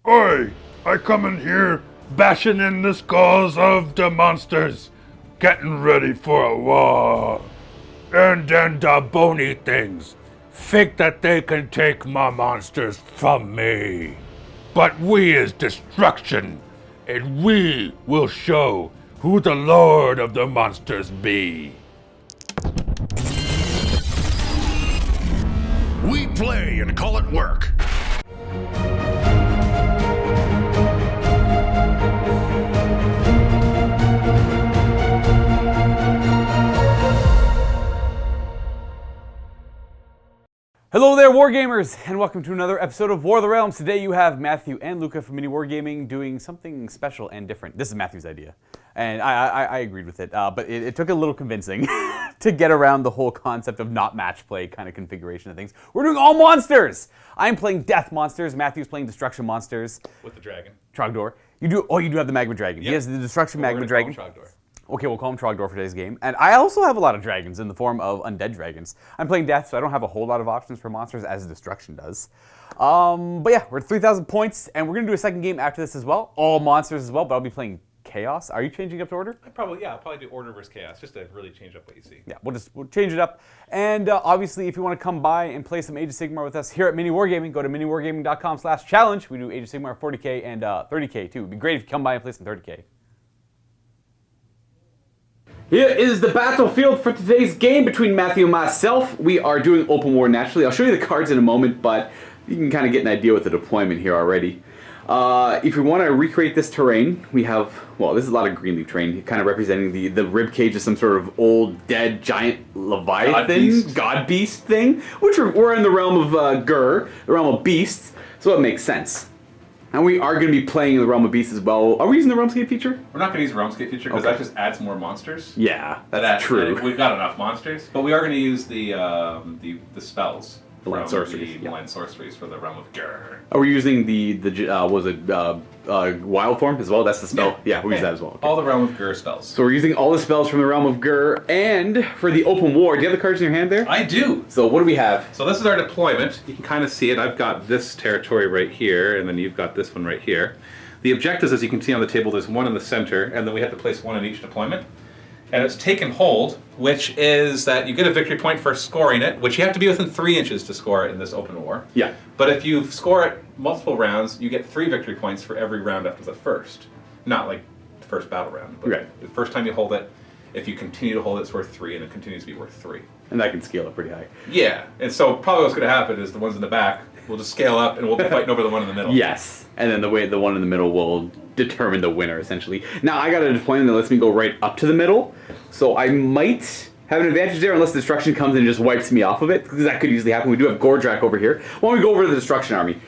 Oi! I come in here bashing in the skulls of the monsters, getting ready for a war. And then the bony things think that they can take my monsters from me. But we is destruction, and we will show who the Lord of the Monsters be. We play and call it work. Hello there, Wargamers, and welcome to another episode of War of the Realms. Today you have Matthew and Luka from MiniWarGaming doing something special and different. This is Matthew's idea, and I agreed with it, but it took a little convincing to get around the whole concept of not match play kind of configuration of things. We're doing all monsters! I'm playing death monsters, Matthew's playing destruction monsters. With the dragon. Trogdor. You do have the magma dragon. Yep. He has the destruction magma dragon. Trogdor. Okay, we'll call him Trogdor for today's game. And I also have a lot of dragons in the form of undead dragons. I'm playing Death, so I don't have a whole lot of options for monsters as Destruction does. But yeah, we're at 3,000 points, and we're going to do a second game after this as well. All monsters as well, but I'll be playing Chaos. Are you changing up to Order? I'll probably do Order versus Chaos, just to really change up what you see. Yeah, we'll change it up. And obviously, if you want to come by and play some Age of Sigmar with us here at MiniWarGaming, go to miniwargaming.com/challenge. We do Age of Sigmar 40K and 30K too. It'd be great if you come by and play some 30K. Here is the battlefield for today's game between Matthew and myself. We are doing open war naturally. I'll show you the cards in a moment, but you can kind of get an idea with the deployment here already. If we want to recreate this terrain, we have, well, this is a lot of green leaf terrain, kind of representing the rib cage of some sort of old, dead, giant Leviathan, God beast thing, which we're in the realm of Gur, the realm of beasts, so it makes sense. And we are going to be playing in the Realm of Beasts as well. Are we using the Realmscape feature? We're not going to use the Realmscape feature because that just adds more monsters. Yeah, that's true. We've got enough monsters, but we are going to use the spells. The land sorceries. The land sorceries for the Realm of Gur. Are we using the wild form as well? That's the spell? Yeah, we use that as well. Okay. All the Realm of Gur spells. So we're using all the spells from the Realm of Gur, and for the open war, do you have the cards in your hand there? I do. So what do we have? So this is our deployment. You can kind of see it. I've got this territory right here, and then you've got this one right here. The objectives, as you can see on the table, there's one in the center, and then we have to place one in each deployment. And it's taken hold, which is that you get a victory point for scoring it, which you have to be within 3 inches to score it in this open war. Yeah. But if you score it multiple rounds, you get 3 victory points for every round after the first. Not like the first battle round, but right. The first time you hold it, if you continue to hold it, it's worth 3, and it continues to be worth 3. And that can scale up pretty high. Yeah, and so probably what's going to happen is the ones in the back will just scale up, and we'll be fighting over the one in the middle. Yes, and then the one in the middle will determine the winner, essentially. Now, I got a deployment that lets me go right up to the middle, so I might have an advantage there unless destruction comes and just wipes me off of it, because that could easily happen. We do have Gordrak over here. Why don't we go over to the destruction army?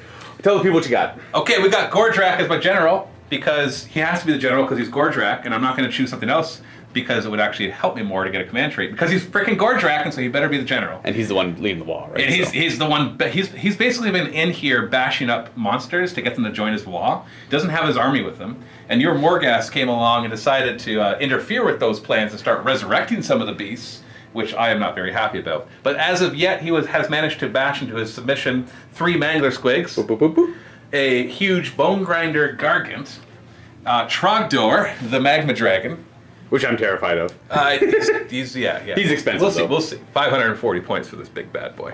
Tell the people what you got. Okay, we got Gordrak as my general, because he has to be the general because he's Gordrak, and I'm not going to choose something else because it would actually help me more to get a command trait, because he's freaking Gordrak, and so he better be the general. And he's the one leading the wall, right? And he's the one, he's basically been in here bashing up monsters to get them to join his wall. He doesn't have his army with him. And your Morghast came along and decided to interfere with those plans and start resurrecting some of the beasts, which I am not very happy about. But as of yet, he has managed to bash into his submission 3 Mangler Squigs, boop, boop, boop, boop. a huge Bone Grinder Gargant, Trogdor, the Magma Dragon, which I'm terrified of. He's expensive. We'll see. 540 points for this big bad boy.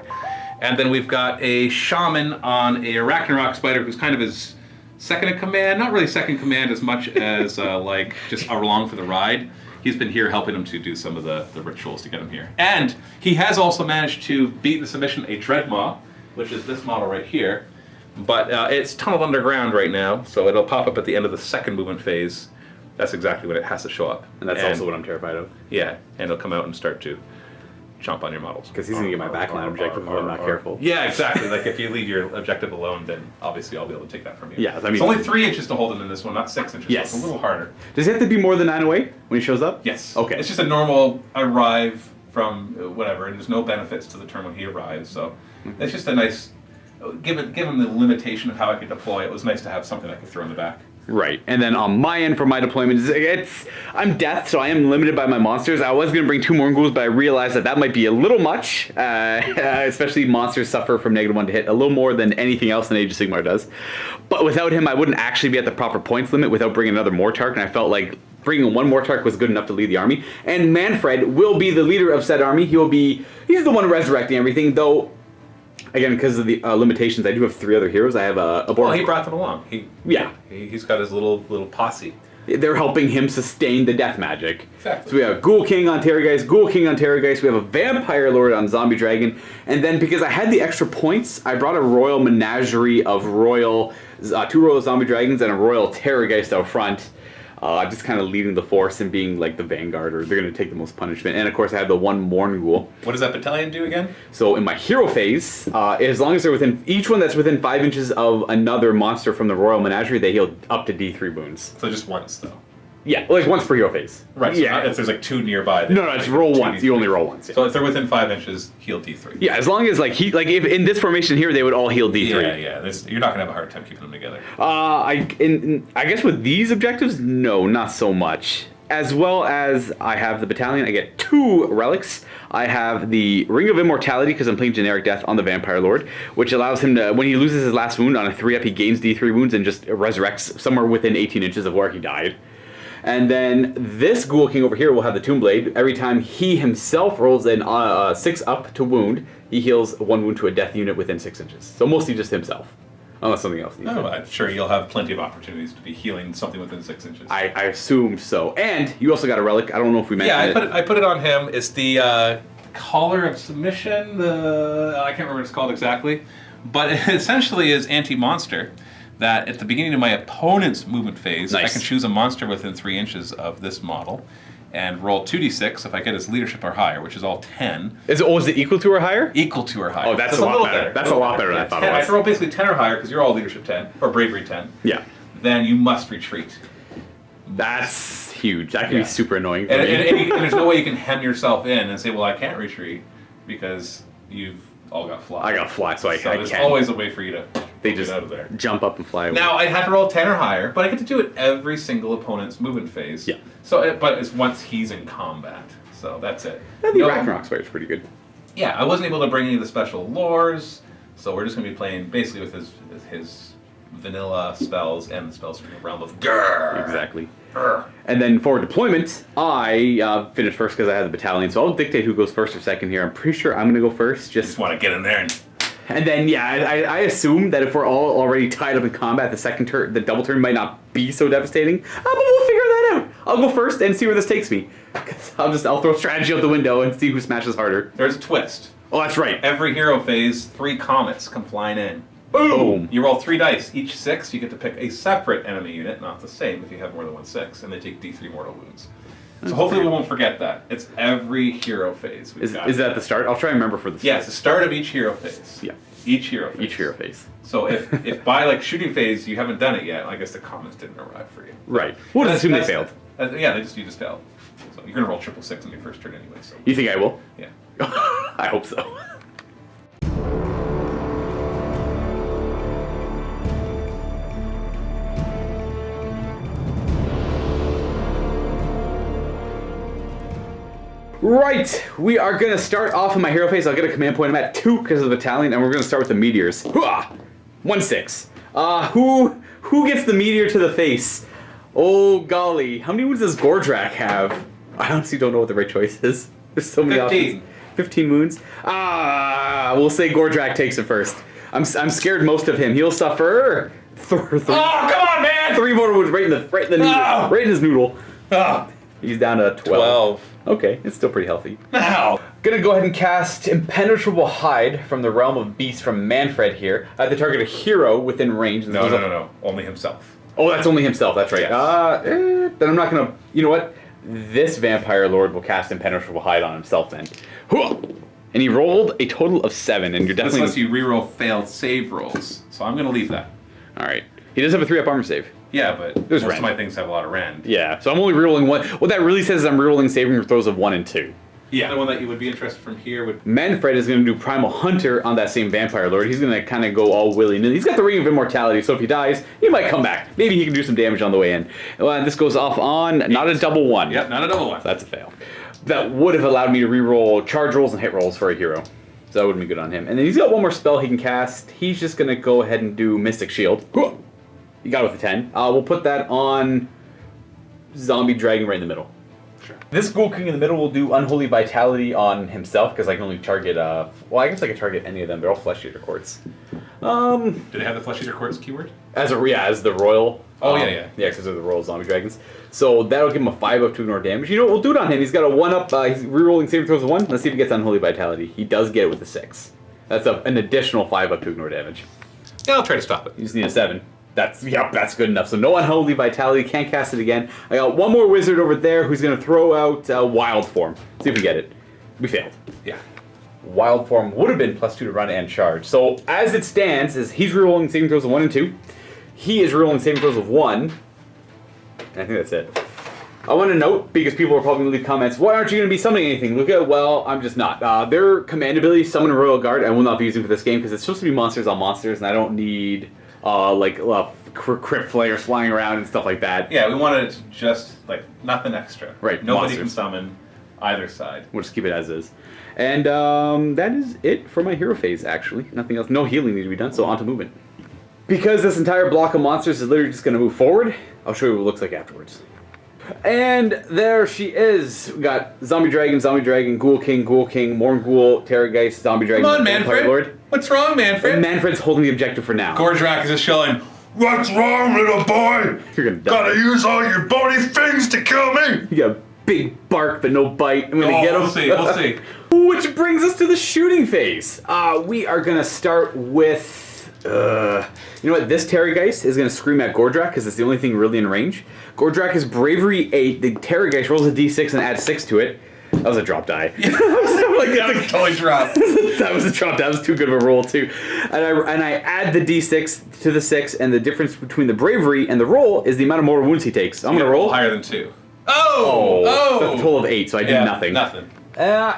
And then we've got a Shaman on a Arachnarok Spider who's kind of his second in command. Not really second in command as much as like just along for the ride. He's been here helping him to do some of the rituals to get him here. And he has also managed to beat the submission a Dreadmaw, which is this model right here. But it's tunneled underground right now, so it'll pop up at the end of the second movement phase. That's exactly when it has to show up. And that's also what I'm terrified of. Yeah, and it'll come out and start to chomp on your models. Because he's going to get my backline objective if I'm not careful. Yeah, exactly. Like if you leave your objective alone, then obviously I'll be able to take that from you. Yeah, I mean, it's only 3 inches to hold him in this one, not 6 inches. Yes. So it's a little harder. Does it have to be more than 9 away when he shows up? Yes. Okay. It's just a normal arrive from whatever, and there's no benefits to the turn when he arrives, so it's just a nice... Given the limitation of how I could deploy, it was nice to have something I could throw in the back. Right, and then on my end for my deployment, I'm death, so I am limited by my monsters. I was going to bring 2 more ghouls, but I realized that might be a little much, especially monsters suffer from -1 to hit a little more than anything else in Age of Sigmar does. But without him, I wouldn't actually be at the proper points limit without bringing another Mortark, and I felt like bringing 1 Mortark was good enough to lead the army. And Manfred will be the leader of said army. He's the one resurrecting everything, though. Again, because of the limitations, I do have 3 other heroes. I have a Well, he brought them along. He's got his little posse. They're helping him sustain the death magic. Exactly. So we have Ghoul King on Terrorgeist, Ghoul King on Terrorgeist. We have a Vampire Lord on Zombie Dragon, and then because I had the extra points, I brought a Royal Menagerie of 2 Royal Zombie Dragons and a Royal Terrorgeist out front. Just kind of leading the force and being like the vanguard, or they're going to take the most punishment. And of course, I have the 1 Morn Ghoul. What does that battalion do again? So in my hero phase, as long as they're within each one that's within 5 inches of another monster from the Royal Menagerie, they heal up to D3 wounds. So just once, though. Yeah, like once per hero phase. Right. So yeah. if there's like 2 nearby. No, it's roll once. You only roll once. Yeah. So if they're within 5 inches, heal D3. Yeah, as long as if in this formation here, they would all heal D3. Yeah. You're not gonna have a hard time keeping them together. I guess with these objectives, no, not so much. As well as I have the battalion, I get 2 relics. I have the Ring of Immortality because I'm playing generic death on the Vampire Lord, which allows him to, when he loses his last wound on a 3-up, he gains D3 wounds and just resurrects somewhere within 18 inches of where he died. And then this Ghoul King over here will have the Tomb Blade. Every time he himself rolls an 6-up to wound, he heals 1 wound to a death unit within 6 inches. So mostly just himself. Unless something else needs it. I'm sure you'll have plenty of opportunities to be healing something within 6 inches. I assume so. And you also got a relic. I don't know if we mentioned it. I put it on him. It's the Collar of Submission. I can't remember what it's called exactly. But it essentially is anti-monster. That at the beginning of my opponent's movement phase, I can choose a monster within 3 inches of this model and roll 2d6 if I get his leadership or higher, which is all 10. Is it equal to or higher? Equal to or higher. Oh, that's a lot better. That's a lot better than I thought it was. I have to roll basically 10 or higher because you're all leadership 10, or bravery 10. Yeah. Then you must retreat. That's huge. That can be super annoying for and me. And there's no way you can hem yourself in and say, well, I can't retreat because you've all got fly. I got fly, so I can't. There's always a way for you to just get out of there. Jump up and fly away. Now, I'd have to roll 10 or higher, but I get to do it every single opponent's movement phase. Yeah. So, but it's once he's in combat. So that's it. And the Ragnarok Spider is pretty good. Yeah, I wasn't able to bring any of the special lores, so we're just going to be playing basically with his vanilla spells and the spells from the realm of Grr. Exactly. Grr. And then for deployment, I finished first because I had the battalion, so I'll dictate who goes first or second here. I'm pretty sure I'm going to go first. Just want to get in there and then, yeah, I assume that if we're all already tied up in combat, the double turn might not be so devastating. But we'll figure that out. I'll go first and see where this takes me. I'll throw strategy out the window and see who smashes harder. There's a twist. Oh, that's right. Every hero phase, 3 comets come flying in. Boom! You roll 3 dice. Each 6, you get to pick a separate enemy unit, not the same if you have more than 1 6, and they take D3 mortal wounds. So hopefully we won't forget that. It's every hero phase. Is that the start? I'll try and remember for the start. Yeah, it's the start of each hero phase. Yeah. Each hero phase. Each hero phase. So if by like shooting phase you haven't done it yet, I guess the comments didn't arrive for you. Right. We'll just assume they failed. Yeah, you just failed. So you're gonna roll 666 on your first turn anyway. So. You think I will? Yeah. I hope so. Right, we are going to start off in my hero phase. I'll get a command point. I'm at 2 because of the battalion, and we're going to start with the meteors. 1-6. Who gets the meteor to the face? Oh, golly. How many wounds does Gordrak have? I honestly don't know what the right choice is. There's so many 15. options. 15 wounds? We'll say Gordrak takes it first. I'm scared most of him. He'll suffer 3. Oh, come on, man! 3 more wounds right in the noodle. Oh. Right in his noodle. Oh. He's down to 12. Okay, it's still pretty healthy. Ow! Gonna go ahead and cast Impenetrable Hide from the Realm of Beasts from Manfred here. I have to target a hero within range. No. Only himself. Oh, that's only himself. That's right. Yes. Then I'm not gonna... You know what? This Vampire Lord will cast Impenetrable Hide on himself then. And he rolled a total of 7, and you're definitely... This lets you reroll failed save rolls, so I'm gonna leave that. Alright. He does have a 3-up armor save. Yeah, but most of my things have a lot of rend. Yeah, so I'm only rerolling 1. What that really says is I'm rerolling saving throws of 1 and 2. Yeah, the one that you would be interested from here would... Manfred is going to do Primal Hunter on that same Vampire Lord. He's going to kind of go all willy-nilly. He's got the Ring of Immortality, so if he dies, he might come back. Maybe he can do some damage on the way in. Well, this goes off on not a double one. Yep, not a double one. So that's a fail. That would have allowed me to reroll charge rolls and hit rolls for a hero. So that would be good on him. And then he's got one more spell he can cast. He's just going to go ahead and do Mystic Shield. You got it with a 10. We'll put that on Zombie Dragon right in the middle. Sure. This Ghoul King in the middle will do Unholy Vitality on himself, because I can only target, well, I guess I can target any of them. They're all Flesh Eater Courts. Do they have the Flesh Eater Courts keyword? As the Royal. Oh, yeah. Yeah, because they're the Royal Zombie Dragons. So that'll give him a 5-up to ignore damage. You know what, we'll do it on him. He's got a 1-up, he's rerolling saving throws of 1. Let's see if he gets Unholy Vitality. He does get it with a 6. That's an additional 5-up to ignore damage. Yeah, I'll try to stop it. You just need a 7. That's good enough. So no Unholy Vitality, can't cast it again. I got one more wizard over there who's going to throw out Wild Form. See if we get it. We failed. Yeah. Wild Form would have been +2 to run and charge. So as it stands, is he's rerolling saving throws of 1 and 2. He is rerolling saving throws of 1. And I think that's it. I want to note, because people are probably going to leave comments, why aren't you going to be summoning anything? Luka, well, I'm just not. Their command ability, Summon a Royal Guard, I will not be using for this game because it's supposed to be monsters on monsters, and I don't need crypt flayers flying around and stuff like that. Yeah, we wanted it to just, nothing extra. Right, Nobody monsters. can summon either side. We'll just keep it as is. And that is it for my hero phase, actually. Nothing else. No healing needs to be done, so on to movement. Because this entire block of monsters is literally just going to move forward, I'll show you what it looks like afterwards. And there she is. We got Zombie Dragon, Ghoul King, Morgul, Terrorgeist, Zombie Dragon, Come on, Manfred. Lord. What's wrong, Manfred? And Manfred's holding the objective for now. Gordrak is just showing. What's wrong, little boy? You're gonna die. Gotta use all your bony things to kill me? You got a big bark but no bite. I'm gonna get him. We'll see. Which brings us to the shooting phase. We are gonna start with. You know what? This Terrorgeist is going to scream at Gordrak because it's the only thing really in range. Gordrak is Bravery 8. The Terrorgeist rolls a d6 and adds 6 to it. That was a drop die. That was totally dropped. That was a drop die. That was too good of a roll too. And I add the d6 to the 6, and the difference between the Bravery and the roll is the amount of mortal wounds he takes. I'm going to roll higher than 2. Oh! That's a total of 8, so I did nothing. Nothing.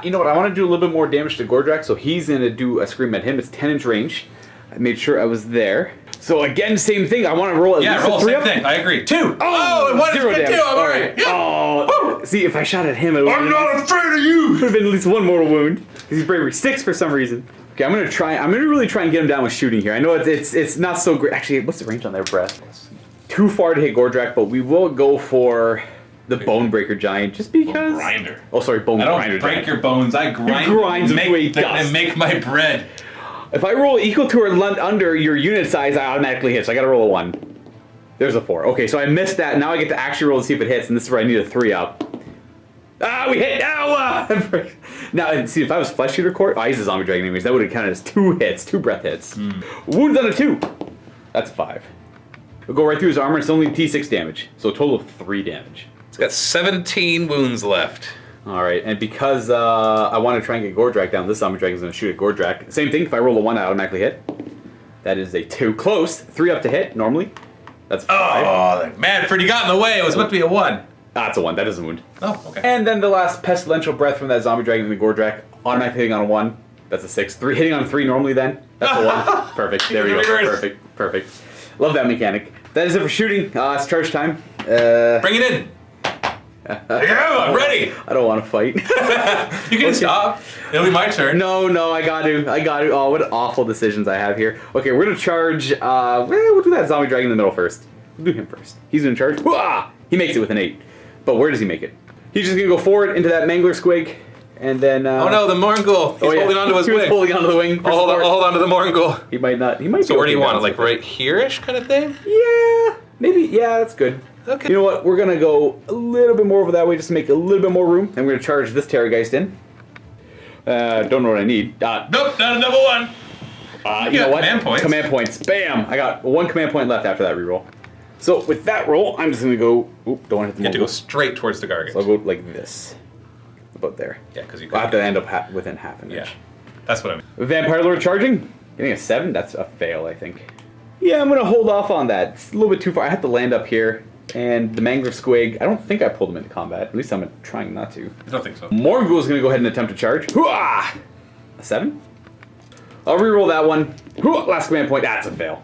You know what? I want to do a little bit more damage to Gordrak, so he's going to do a scream at him. It's 10-inch range. I made sure I was there. So again, same thing. I want to roll at least roll a 3 same up. thing. I agree. 2. Oh, and 1 is 0 good damage. too. All right. Yeah. Oh, see, if I shot at him, it would I'm not afraid of you! have been at least 1 mortal wound. Because he's bravery 6 for some reason. Okay, I'm gonna really try and get him down with shooting here. I know it's not so great. Actually, what's the range on their breath? Too far to hit Gordrak, but we will go for the Bonebreaker Giant just because. Bone grinder. Oh, sorry, Bone I don't Grinder. break Giant. your bones. I grind. Grinds them away dust. and make my bread. If I roll equal to or under your unit size, I automatically hit. So I gotta roll a 1. There's a 4. Okay, so I missed that. Now I get to actually roll to see if it hits, and this is where I need a 3 up. Ah, we hit! Ow! Now, see, if I was Flesh Eater Court, he's a Zombie Dragon anyways, that would have counted as 2 hits, 2 breath hits. Wounds on a 2. That's a 5. We'll go right through his armor, it's only T6 damage, so a total of 3 damage. It's got 17 wounds left. Alright, and because I want to try and get Gordrak down, this Zombie Dragon is going to shoot at Gordrak. Same thing, if I roll a 1, I automatically hit. That is a 2. Close. 3 up to hit, normally. That's 5. Oh, Manfred, you got in the way. It was meant to be a 1. That's a 1, that is a wound. Oh, okay. And then the last Pestilential Breath from that Zombie Dragon and the Gordrak, automatically hitting on a 1. That's a 6. 3 hitting on a 3 normally then. That's a 1. Perfect. There we go. Perfect. Love that mechanic. That is it for shooting. It's charge time. Bring it in. Yeah, I'm ready. I don't want to fight. You can stop. It'll be my turn. No, I got to. Oh, what awful decisions I have here. Okay, we're going to charge. We'll do that Zombie Dragon in the middle first. We'll do him first. He's going to charge. Wah! He makes it with an 8. But where does he make it? He's just going to go forward into that Mangler Squig. And then. Oh no, the Morgul. He's holding onto his wing. He's holding onto the wing. Hold on to the Morgul. He might not. He might. So where do you want it? Like right here-ish kind of thing? Yeah. Maybe. Yeah, that's good. Okay. You know what? We're gonna go a little bit more over that way just to make a little bit more room. And we're gonna charge this Terrorgeist in. Don't know what I need. Nope, not a double 1. You know what? Command points. Command points. Bam! I got 1 command point left after that reroll. So with that roll, I'm just gonna go. Oop! Don't want to hit the. You have to go straight towards the Gargant. So I'll go like this. About there. Yeah, because you. I'll have to end up within half an inch. Yeah, that's what I mean. Vampire Lord charging. Getting a 7. That's a fail, I think. Yeah, I'm gonna hold off on that. It's a little bit too far. I have to land up here. And the Mangler Squig, I don't think I pulled him into combat. At least I'm trying not to. I don't think so. Morgul is going to go ahead and attempt to charge. Hooah! A 7? I'll reroll that one. Hooah! Last command point. That's a fail.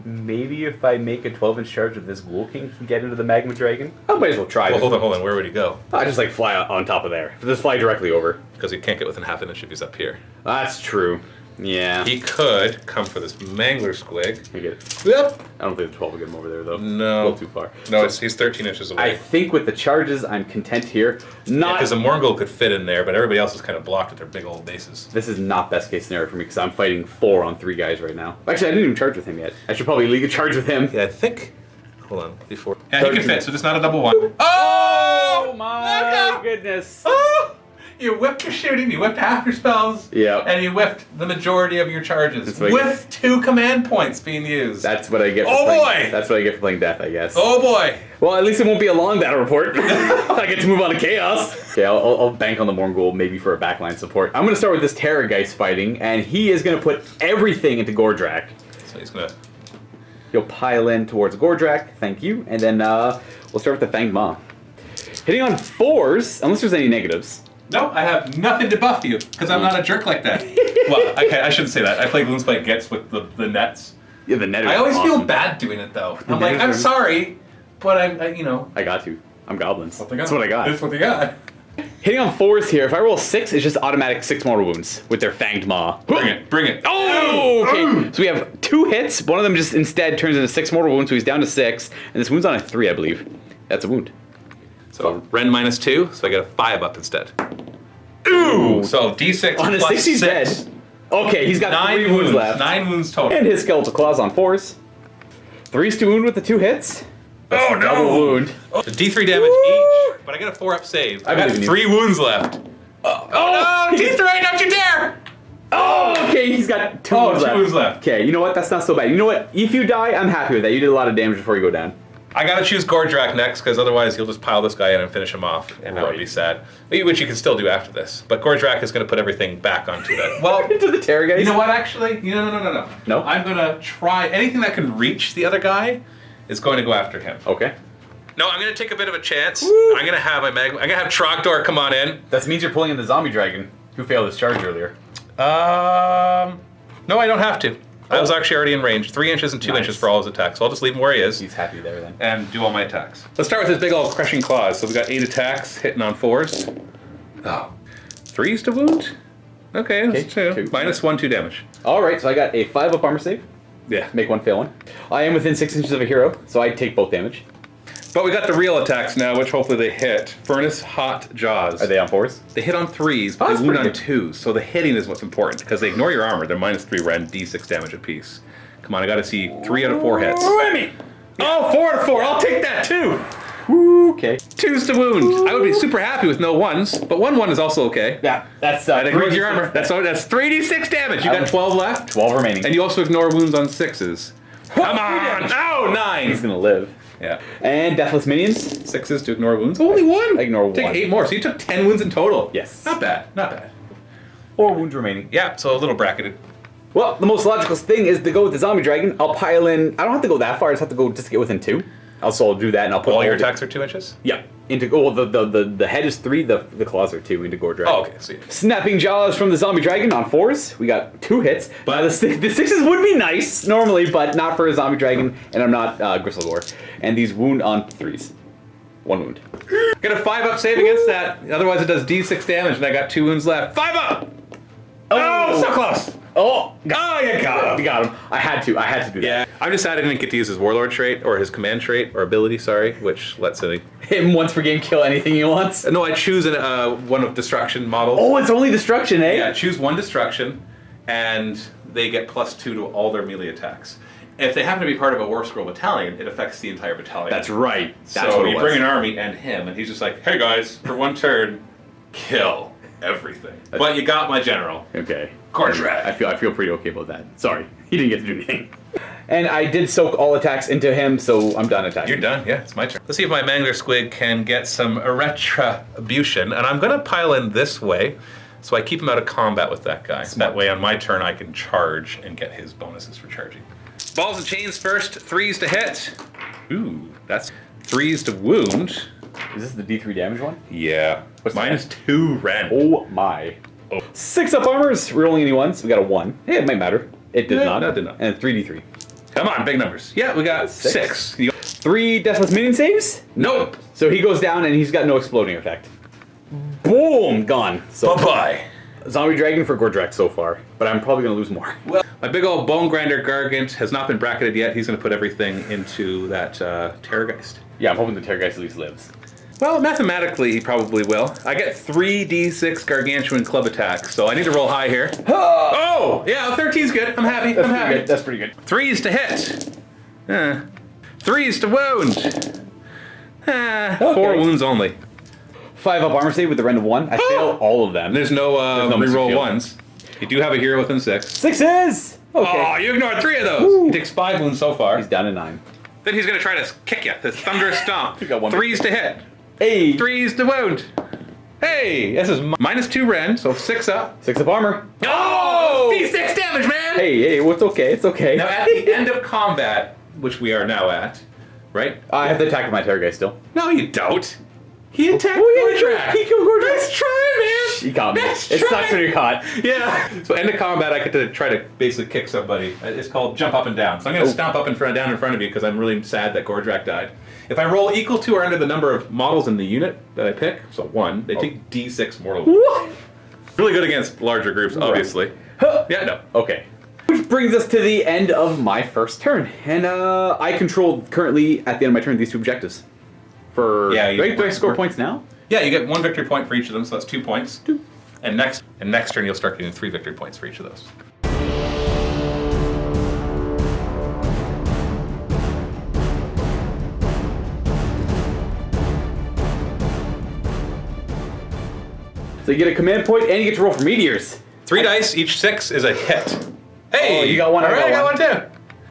Maybe if I make a 12-inch charge of this Ghoul King can get into the Magma Dragon. I might as well try. Well, hold on. Where would he go? I just like fly on top of there. Just fly directly over. Because he can't get within half an inch if he's up here. That's true. Yeah. He could come for this Mangler Squig. I get it. Yep. I don't think the 12 will get him over there, though. No. A little too far. No, he's 13 inches away. I think with the charges, I'm content here. Not because the Morgul could fit in there, but everybody else is kind of blocked with their big old bases. This is not best case scenario for me because I'm fighting 4 on 3 guys right now. Actually, I didn't even charge with him yet. I should probably league a charge with him. Yeah, I think. Hold on. Before. Yeah, he can fit, so it's not a double one. Oh my goodness. Oh! You whipped your shooting, you whipped half your spells, and you whipped the majority of your charges with 2 command points being used. That's what I get. That's what I get for playing Death, I guess. Oh boy! Well, at least it won't be a long battle report. I get to move on to Chaos. Okay, I'll bank on the Morgul maybe for a backline support. I'm going to start with this Terrorgeist fighting, and he is going to put everything into Gordrak. So he's going to... He'll pile in towards Gordrak, thank you, and then we'll start with the Fanged Maw. Hitting on 4s, unless there's any negatives. No, I have nothing to buff you, because I'm not a jerk like that. Well, okay, I shouldn't say that. I play Gloomspite Gets with the nets. Yeah, the net is I always awesome. feel bad doing it, though. I'm like, I'm sorry, but I got you. I'm goblins. That's what I got. That's what they got. Hitting on 4s here, if I roll 6, it's just automatic 6 mortal wounds with their Fanged Maw. Bring it. Oh, okay. So we have 2 hits. One of them just instead turns into 6 mortal wounds, so he's down to 6. And this wound's on a 3, I believe. That's a wound. So Ren -2, so I get a 5 up instead. Ooh! So D6 on a plus 6, he's 6. dead. Okay, he's got 9 3 wounds left. 9 wounds total. And his Skeletal Claws on 4s. 3's to wound with the 2 hits. That's no! Double wound. So D3 damage each, but I get a 4-up save. I got 3 wounds left. Oh no! D3, don't you dare! Oh, okay, he's got 2 wounds left. 2 wounds left. Okay, you know what? That's not so bad. You know what? If you die, I'm happy with that. You did a lot of damage before you go down. I gotta choose Gordrak next, because otherwise he'll just pile this guy in and finish him off, and that would be sad. Which you can still do after this. But Gordrak is gonna put everything back onto that. Well, into the Terrorgeist. You know what, actually? No. No? I'm gonna try, anything that can reach the other guy is going to go after him. Okay. No, I'm gonna take a bit of a chance. I'm gonna have I'm gonna have Trogdor come on in. That means you're pulling in the Zombie Dragon, who failed his charge earlier. No, I don't have to. I was actually already in range. 3 inches and 2 inches for all his attacks. So I'll just leave him where he is. He's happy there then. And do all my attacks. Let's start with his big old crushing claws. So we got 8 attacks, hitting on 4s. Oh. 3s to wound? Okay, that's 2. -1, 2 damage. Alright, so I got a 5-up armor save. Yeah. Make 1, fail 1. I am within 6 inches of a hero, so I take both damage. But we got the real attacks now, which hopefully they hit. Furnace, Hot, Jaws. Are they on 4s? They hit on 3s, but they wound on 2s. So the hitting is what's important, because they ignore your armor. They're -3 Ren, D6 damage apiece. Come on, I gotta see 3 out of 4 hits. Whammy! Oh, 4 out of 4. I'll take that too. Okay. 2s to wound. I would be super happy with no 1s, but 1/1 is also okay. Yeah, that's that ignores your armor. That's 3d6 damage. You got 12 left. 12 remaining. And you also ignore wounds on 6s. Come on! Oh, 9. He's gonna live. Yeah. And Deathless Minions. 6s to ignore wounds. Only 1. I ignore 1. Take 8 more. So you took 10 wounds in total. Yes. Not bad. Not bad. 4 wounds remaining. Yeah. So a little bracketed. Well, the most logical thing is to go with the Zombie Dragon. I'll pile in. I don't have to go that far. I just have to go just get within 2. I'll do that, and I'll put all your attacks are 2 inches. Yeah. The head is 3. The claws are 2 into Gordrak. Oh, okay. See. Snapping Jaws from the Zombie Dragon on 4s. We got 2 hits. But the 6s would be nice normally, but not for a Zombie Dragon, and I'm not Gristlegore. And these wound on 3s. 1 wound. Get a 5-up save against that. Otherwise, it does D6 damage, and I got 2 wounds left. 5-up. Oh, so close. Oh, you got him. You got him. I had to do that. Yeah, I'm just sad I didn't get to use his Warlord trait, or his command trait, or ability, sorry, which lets him... Hit him once per game, kill anything he wants? No, I choose one of Destruction models. Oh, it's only Destruction, eh? Yeah, choose 1 Destruction, and they get +2 to all their melee attacks. If they happen to be part of a War Scroll battalion, it affects the entire battalion. That's right. That's so what it you was. bring an army and him, and he's just like, hey guys, for 1 turn, kill everything. But you got my general. Okay. Gordrak. I feel pretty okay about that. Sorry, he didn't get to do anything. And I did soak all attacks into him, so I'm done attacking. You're done, yeah, it's my turn. Let's see if my Mangler Squig can get some retribution, and I'm gonna pile in this way, so I keep him out of combat with that guy. So that way on my turn I can charge and get his bonuses for charging. Balls and chains first, 3s to hit. Ooh, that's 3s to wound. Is this the D3 damage one? Yeah. What's -2 rend. Oh my. 6 up armors. Rolling any ones. We got a 1. Hey, it might matter. It did not. No, it did not. And 3d3. Come on, big numbers. Yeah, we got 6. 3 deathless minion saves? Nope. So he goes down and he's got no exploding effect. Boom! Gone. So Bye-bye. Zombie Dragon for Gordrak so far, but I'm probably going to lose more. Well, my big old Bone Grinder Gargant has not been bracketed yet. He's going to put everything into that Terrorgeist. Yeah, I'm hoping the Terrorgeist at least lives. Well, mathematically, he probably will. I get 3d6 Gargantuan Club attacks, so I need to roll high here. Oh! Yeah, 13's good. I'm happy. I'm happy. Good. That's pretty good. 3s to hit. 3s to wound. 4 wounds only. 5 up armor save with the rend of 1. I fail all of them. There's no reroll ones. You do have a hero within 6. 6s! Okay. Oh, you ignored 3 of those. Woo. He takes 5 wounds so far. He's down to 9. Then he's going to try to kick you. This thunderous stomp. You got one. 3s to hit. Hey! 3s to wound. Hey! This is -2 rend, so 6 up. 6 up armor. Oh! D6 damage, man! Hey, well, it's okay. It's okay. Now, at the end of combat, which we are now at, right? I have to attack with my Terrorgeist still. No, you don't. He attacked Gordrak. He killed Gordrak. Nice try, man. He caught me. Nice It try. sucks when you're caught. Yeah. So end of combat, I get to try to basically kick somebody. It's called jump up and down. So I'm going to stomp up down in front of you because I'm really sad that Gordrak died. If I roll equal to or under the number of models in the unit that I pick, so 1, they take D6 mortal wounds. What? Really good against larger groups, obviously. Huh. Yeah, no. Okay. Which brings us to the end of my first turn. And I control currently, at the end of my turn, these 2 objectives. For do I score points now? Yeah, you get 1 victory point for each of them, so that's 2 points. And next turn you'll start getting 3 victory points for each of those. So you get a command point and you get to roll for meteors. 3 dice, each 6 is a hit. Hey! Oh, you got one, All right, I got one. one too.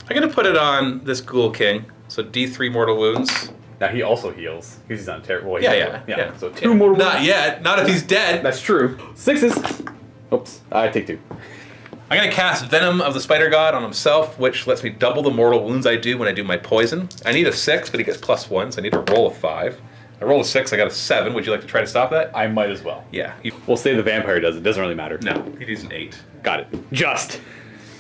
I'm going to put it on this Ghoul King, so D3 mortal wounds. Now he also heals. He's on terrible. Well, Yeah. So 2 mortal wounds. Not yet. Not if he's dead. That's true. 6s. Oops. I take 2. I'm going to cast Venom of the Spider God on himself, which lets me double the mortal wounds I do when I do my poison. I need a 6, but he gets +1, so I need to roll a 5. I roll a 6, I got a 7. Would you like to try to stop that? I might as well. Yeah. We'll say the vampire does. It doesn't really matter. No, he needs an 8. Got it. Just.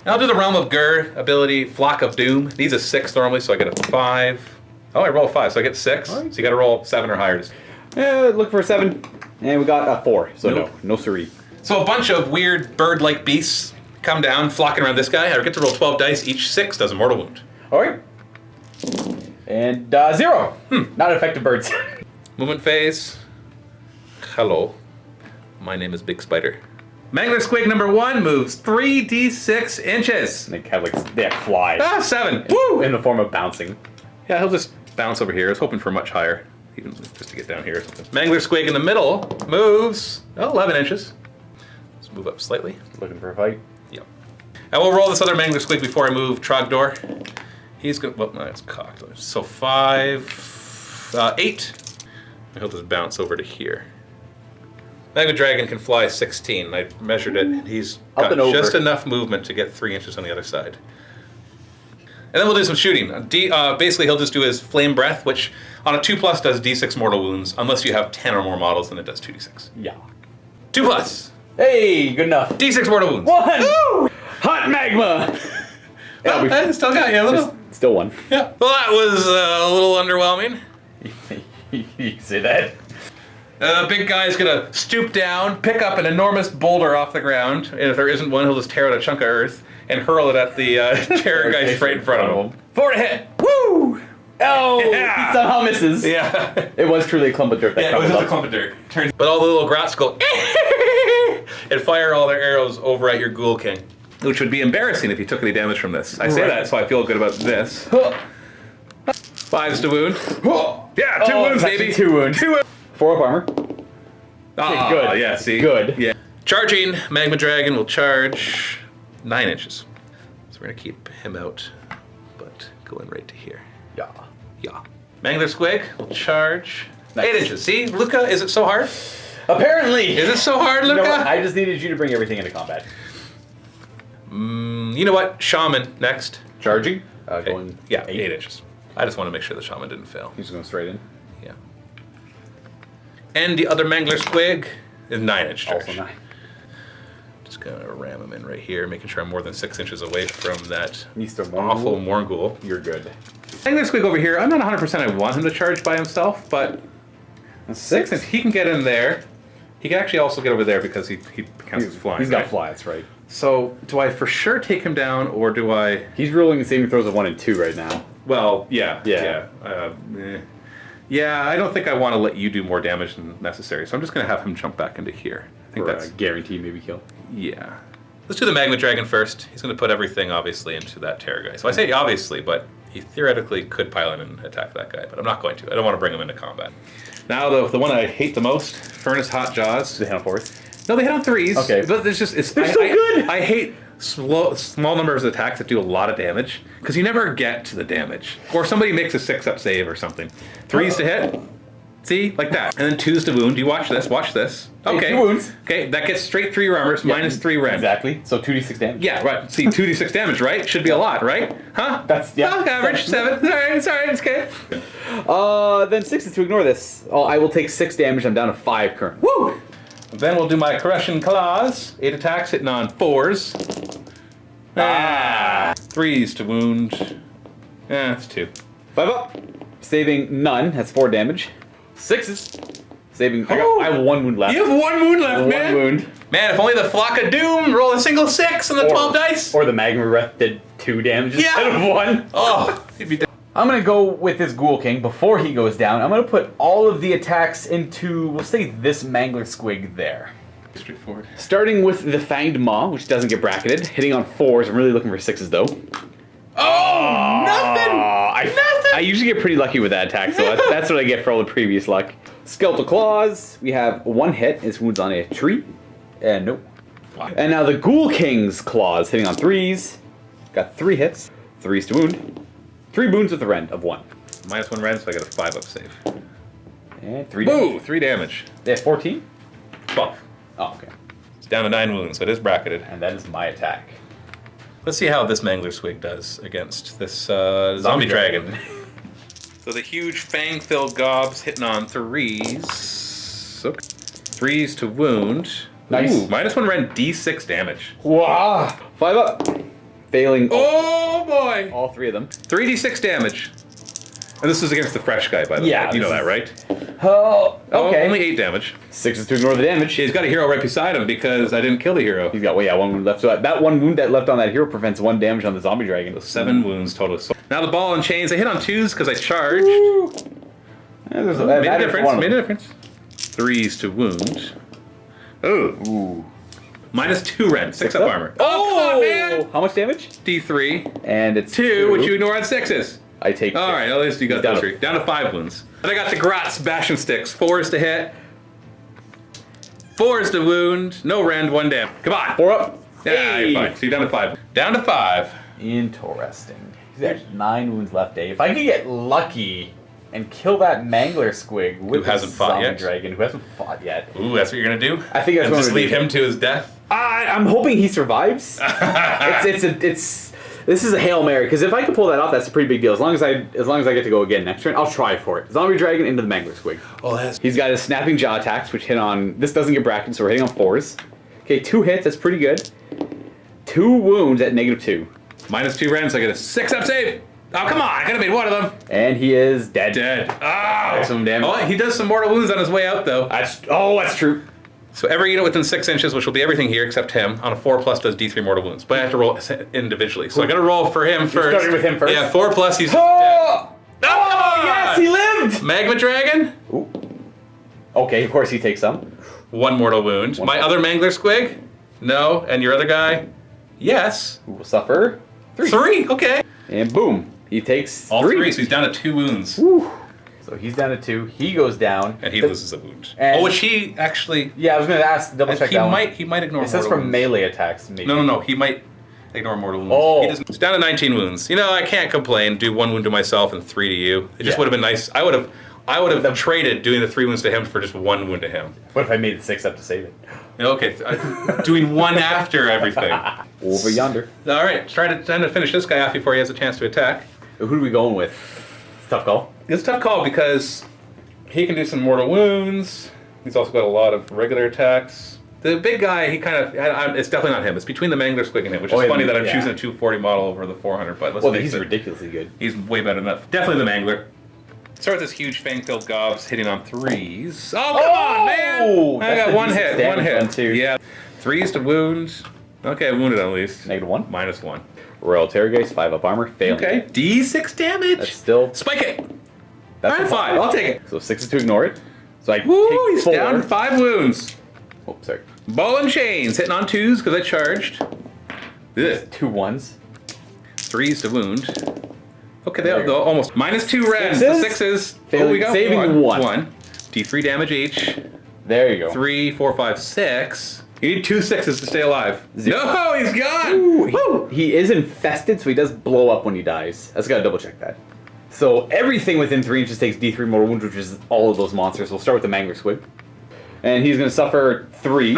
I'll do the Realm of Gur ability, Flock of Doom. Needs a 6 normally, so I get a 5. Oh, I roll a 5, so I get 6. So you got to roll 7 or higher. Look for a 7. And we got a 4. So Nope. no siree. So a bunch of weird bird-like beasts come down, flocking around this guy. I get to roll 12 dice. Each 6 does a mortal wound. All right. And 0. Not effective birds. Movement phase. Hello. My name is Big Spider. Mangler Squig number 1 moves 3d6 inches. They have they fly. 7. Woo! In the form of bouncing. Yeah, he'll just bounce over here. I was hoping for much higher, even just to get down here or something. Mangler Squig in the middle moves 11 inches. Let's move up slightly. Looking for a fight. Yep. I will roll this other Mangler Squig before I move Trogdor. He's going to, well, no, it's cocked. So 5, 8. He'll just bounce over to here. Magma Dragon can fly 16. I measured it, and he's Up got and over. just enough movement to get 3 inches on the other side. And then we'll do some shooting. Basically, he'll just do his Flame Breath, which on a 2+ does D6 mortal wounds, unless you have 10 or more models, then it does 2d6. Yeah. 2+. Hey, good enough. D6 mortal wounds. 1! Woo! Hot magma! Oh, I still got you a little. Still 1. Yeah. Well, that was a little underwhelming. You can say that. Big guy's gonna stoop down, pick up an enormous boulder off the ground, and if there isn't one, he'll just tear out a chunk of earth and hurl it at the terror guy straight in front of him. 4 to hit. Woo! Oh! Yeah. He somehow misses. Yeah. It was truly a clump of dirt that Yeah, it was crumbled just a up. clump of dirt. But all the little grots go and fire all their arrows over at your Ghoul King, which would be embarrassing if you took any damage from this. I say that, so I feel good about this. 5s to wound. Yeah, 2 wounds, baby. 2 wounds. 2 wounds. 4 up armor. Ah, good. Yeah, see? Good. Yeah. Charging, Magma Dragon will charge 9 inches. So we're going to keep him out, but go in right to here. Yeah. Yeah. Mangler Squig will charge Nice. 8 inches. See, Luka, is it so hard? Apparently! Is it so hard, You Luka? know what? I just needed you to bring everything into combat. You know what? Shaman next. Charging? Okay. Going Yeah, 8. 8 inches. I just want to make sure the shaman didn't fail. He's just going straight in. Yeah. And the other Mangler Squig is 9-inch charge. Also 9. Just gonna ram him in right here, making sure I'm more than 6 inches away from that Mr. awful Morgul. You're good. Mangler Squig over here, I'm not 100% I want him to charge by himself, but 6 inches, he can get in there. He can actually also get over there because he counts as flying. He's got fly, that's right. So, do I for sure take him down, or do I... He's rolling saving throws of 1 and 2 right now. Well, yeah. Yeah. Yeah, I don't think I want to let you do more damage than necessary, so I'm just going to have him jump back into here. I think that's... guaranteed maybe kill. Yeah. Let's do the Magma Dragon first. He's going to put everything, obviously, into that Terror guy. So I say obviously, but he theoretically could pile in and attack that guy, but I'm not going to. I don't want to bring him into combat. Now, the one I hate the most, Furnace Hot Jaws. They hit on 4s? No, they hit on 3s. Okay. But they're so good! I hate small numbers of attacks that do a lot of damage, because you never get to the damage. Or somebody makes a 6-up save or something. 3s to hit. See? Like that. And then 2s to wound. You watch this. Watch this. Okay. 2 wounds. Okay, that gets straight through your armors, minus 3 rend. Exactly. So 2d6 damage. Yeah, right. See, 2d6 damage, right? Should be a lot, right? Huh? That's, yeah. Oh, average, 7. Sorry, it's okay. Then 6 is to ignore this. Oh, I will take 6 damage. I'm down to 5 currently. Woo! Then we'll do my Crushing Claws. 8 attacks, hitting on 4s. 3s to wound. That's 2. 5 up. Saving none. That's 4 damage. 6s. Saving. Oh. I have 1 wound left. You have 1 wound left, man. 1 wound. Man, if only the Flock of Doom roll a single 6 on the 12 dice. Or the Magma Breath did 2 damage instead of 1. Oh, he'd be dead. I'm going to go with this Ghoul King before he goes down. I'm going to put all of the attacks into, we'll say, this Mangler Squig there. Straightforward. Starting with the Fanged Maw, which doesn't get bracketed. Hitting on 4s. I'm really looking for 6s, though. Oh, nothing! I usually get pretty lucky with that attack, so that's what I get for all the previous luck. Skeletal Claws. We have 1 hit. Its wounds on a tree. And nope. And now the Ghoul King's Claws, hitting on 3s. Got 3 hits. 3s to wound. 3 wounds with a rend of 1. Minus 1 rend, so I get a 5-up save. And 3 Boo! damage. 3 damage. They have 14? 12. Oh, okay. It's down to 9 wounds, so it is bracketed. And that is my attack. Let's see how this Mangler Squig does against this zombie dragon. So the huge fang-filled gobs hitting on 3s. Okay. 3s to wound. Nice. Ooh, minus 1 rend, d6 damage. Wow. 5 up. Failing Oh boy! all 3 of them. 3d6 damage. And this is against the fresh guy, by the way. You know that, right? Oh, okay. Oh, only 8 damage. 6 is to ignore the damage. He's got a hero right beside him because I didn't kill the hero. He's got, 1 wound left. So that 1 wound that left on that hero prevents 1 damage on the zombie dragon. 7 wounds total. So now the ball and chains. I hit on 2s because I charged. Yeah, there's Made a difference. Made a difference. 3s to wound. Ooh. Minus 2 rend. 6-up armor. Oh, come on, man! How much damage? D3. And it's 2, which you ignore on 6s. I take. All right, at least you got down those 3. Down to 5 wounds. And I got the Grotz bashing sticks. 4s to hit. 4s to wound. No rend, 1 damage. Come on. 4 up. Yeah, you're fine. So you're down to 5. Down to 5. Interesting. He's got 9 wounds left, Dave. If I could get lucky and kill that Mangler Squig with Who hasn't fought zombie yet? dragon who hasn't fought yet. Ooh, that's what you're gonna do? I think that's and what just I'm gonna leave do. him to his death. I'm hoping he survives. This is a Hail Mary, because if I can pull that off, that's a pretty big deal. As long as I get to go again next turn, I'll try for it. Zombie Dragon into the Mangler Squig. Oh, that's... He's got his Snapping Jaw attacks, which hit on... This doesn't get bracketed, so we're hitting on 4s. Okay, 2 hits, that's pretty good. 2 wounds at -2. Minus 2 rends, so I get a 6-up save. Oh, come on, I could have made one of them. And he is dead. Dead. Oh. Some damage. Oh, he does some mortal wounds on his way out, though. That's true. So every unit within 6 inches, which will be everything here except him, on a 4+ does D3 mortal wounds. But I have to roll individually. So I gotta roll for him first. Starting with him first? Yeah, 4+, he's dead. Oh, Oh, yes, he lived! Magma Dragon. Ooh. Okay, of course he takes some. 1 mortal wound. My other Mangler Squig? No. And your other guy? Yes. Who will suffer 3. 3, okay. And boom, he takes All 3. 3, so he's down to 2 wounds. Woo. So he's down to 2. He goes down. And he loses a wound. And- which he actually... Yeah, I was going to ask, double check that one. He might ignore It says mortal from wounds. melee attacks, maybe. No. He might ignore mortal wounds. Oh. He doesn't. It's down to 19 wounds. You know, I can't complain. Do 1 wound to myself and 3 to you. It just would have been nice. I would have traded doing the 3 wounds to him for just 1 wound to him. What if I made it 6 up to save it? Okay, doing 1 after everything. Over yonder. All right, trying to finish this guy off before he has a chance to attack. Who are we going with? Tough call. It's a tough call because he can do some mortal wounds. He's also got a lot of regular attacks. The big guy, he kind of, it's definitely not him. It's between the Mangler Squig and him, which is funny that I'm choosing a 240 model over the 400, but let's he's ridiculously good. He's way better than that. Definitely the Mangler. Start with this huge fang-filled gobs hitting on 3s. Oh, come on, man! I got one hit. Yeah. 3s to wound. Okay, wounded at least. -1? -1. Royal Terrorgeist, 5 up armor, failing. Okay, D6 damage. That's still... Spike it! That's a 5, I'll take it. So 6 is to ignore it. So I take he's 4. down 5 wounds. Oh, sorry. Ball and chains, hitting on 2s because I charged. Ugh. 2 1s. 3s to wound. Okay, they're almost. -2 reds, the 6s. Failing, we got saving 1. D3 damage each. There you go. 3, 4, 5, 6. You need 2 6s to stay alive. 0. No, he's gone! Ooh, he is infested, so he does blow up when he dies. I just gotta double check that. So everything within 3 inches takes D3 mortal wounds, which is all of those monsters. We'll start with the Mangler Squig. And he's gonna suffer 3.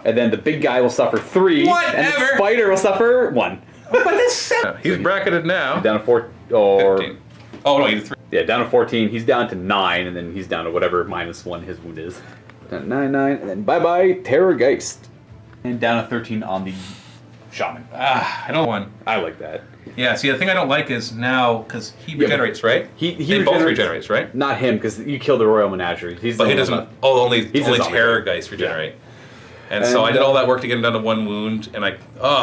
And then the big guy will suffer 3. Whatever! And the spider will suffer 1. But that's 7. He's bracketed now. Down to 4 or 15. Oh no, he's 3. Yeah, down to 14. He's down to 9, and then he's down to whatever -1 his wound is. Down to 9, 9, and then bye-bye, Terrorgeist. And down to 13 on the Shaman. I don't want. I like that. Yeah, see, the thing I don't like is now, because he regenerates, right? He both regenerates, right? Not him, because you killed the Royal Menagerie. But he doesn't. Only Terrorgeist regenerate. Yeah. And so I did all that work to get him down to 1 wound, and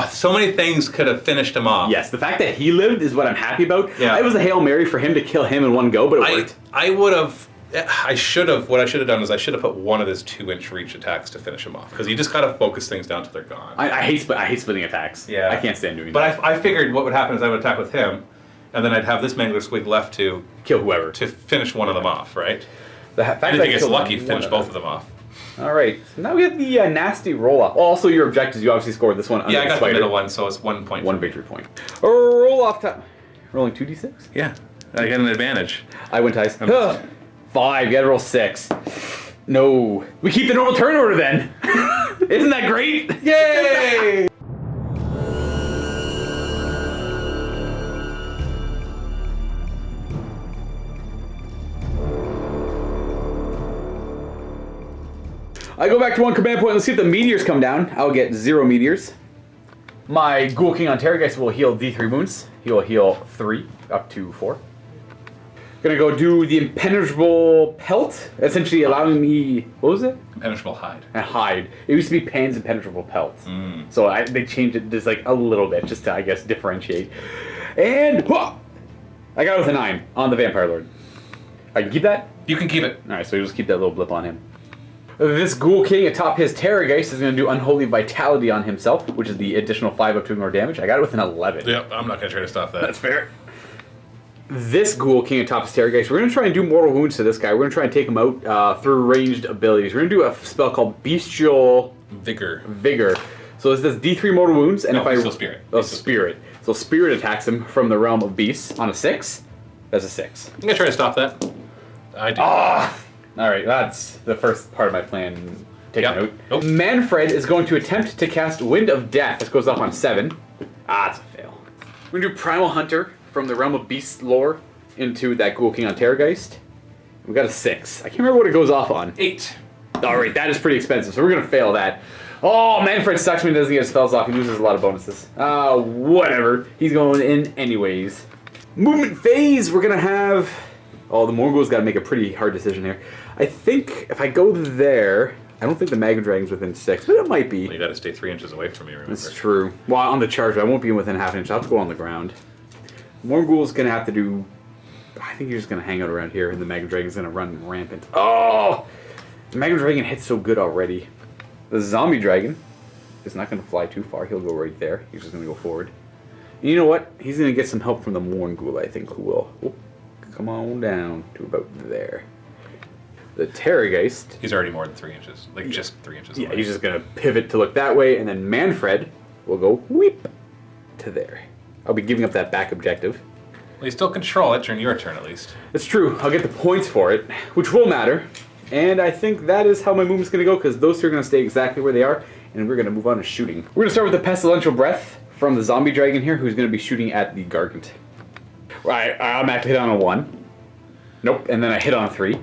so many things could have finished him off. Yes, the fact that he lived is what I'm happy about. Yeah. It was a Hail Mary for him to kill him in one go, but it worked. What I should have done is I should have put one of his 2-inch reach attacks to finish him off, because you just gotta focus things down till they're gone. I hate splitting attacks. Yeah. I can't stand doing that. But I figured what would happen is I would attack with him, and then I'd have this Mangler Squig left to kill whoever. To finish one of them off, right? The fact and if he gets lucky, finish both of them off. Alright, so now we have the nasty roll-off. Also, your objectives, you obviously scored this one under I got the the middle one, so it's 1 point. 1 victory point. Roll-off time. Rolling 2d6? Yeah, I get an advantage. I went dice. 5, you gotta roll 6. No. We keep the normal turn order then! Isn't that great? Yay! I go back to 1 command point. Let's see if the meteors come down. I'll get 0 meteors. My Ghoul King on Terrorgeist will heal D3 wounds. He will heal 3 up to 4. Gonna go do the Impenetrable Pelt, essentially allowing me, what was it? Impenetrable Hide. A hide. It used to be Pan's Impenetrable Pelt. So they changed it just like a little bit, just to, I guess, differentiate. And, I got it with a 9 on the Vampire Lord. I can keep that? You can keep it. Alright, so you just keep that little blip on him. This Ghoul King atop his Terrorgeist is going to do Unholy Vitality on himself, which is the additional 5 up to ignore damage. I got it with an 11. Yep, I'm not going to try to stop that. That's fair. This Ghoul King atop his Terrorgeist, we're going to try and do Mortal Wounds to this guy. We're going to try and take him out through ranged abilities. We're going to do a spell called Bestial Vigor. So this does D3 Mortal Wounds, and if I... Spirit. Spirit. So Spirit attacks him from the realm of beasts on a 6. That's a 6. I'm going to try to stop that. I do. Alright, that's the first part of my plan. Take a note. Nope. Manfred is going to attempt to cast Wind of Death. This goes off on 7. It's a fail. We're going to do Primal Hunter from the Realm of Beasts lore into that Ghoul King on Terrorgeist. We got a 6. I can't remember what it goes off on. 8. Alright, that is pretty expensive, so we're going to fail that. Oh, Manfred sucks when he doesn't get his spells off. He loses a lot of bonuses. Whatever. He's going in anyways. Movement phase, we're going to have... Oh, the Morgul's got to make a pretty hard decision here. I think if I go there, I don't think the Magma Dragon's within 6, but it might be. Well, you got to stay 3 inches away from me, remember? That's true. Well, on the charge, I won't be within half an inch. I'll have to go on the ground. Morgul's going to have to do... I think you're just going to hang out around here, and the Magma Dragon's going to run rampant. Oh! The Magma Dragon hits so good already. The Zombie Dragon is not going to fly too far. He'll go right there. He's just going to go forward. And you know what? He's going to get some help from the Morgul, I think, who will... Whoop. Come on down to about there. The Terrorgeist... He's already more than 3 inches. Like, just 3 inches away. Yeah, he's just going to pivot to look that way, and then Manfred will go whip to there. I'll be giving up that back objective. Well, you still control it during your turn, at least. It's true. I'll get the points for it, which will matter. And I think that is how my movement's going to go, because those two are going to stay exactly where they are, and we're going to move on to shooting. We're going to start with the Pestilential Breath from the Zombie Dragon here, who's going to be shooting at the Gargant. Right, I'm actually hit on a 1. Nope, and then I hit on a 3.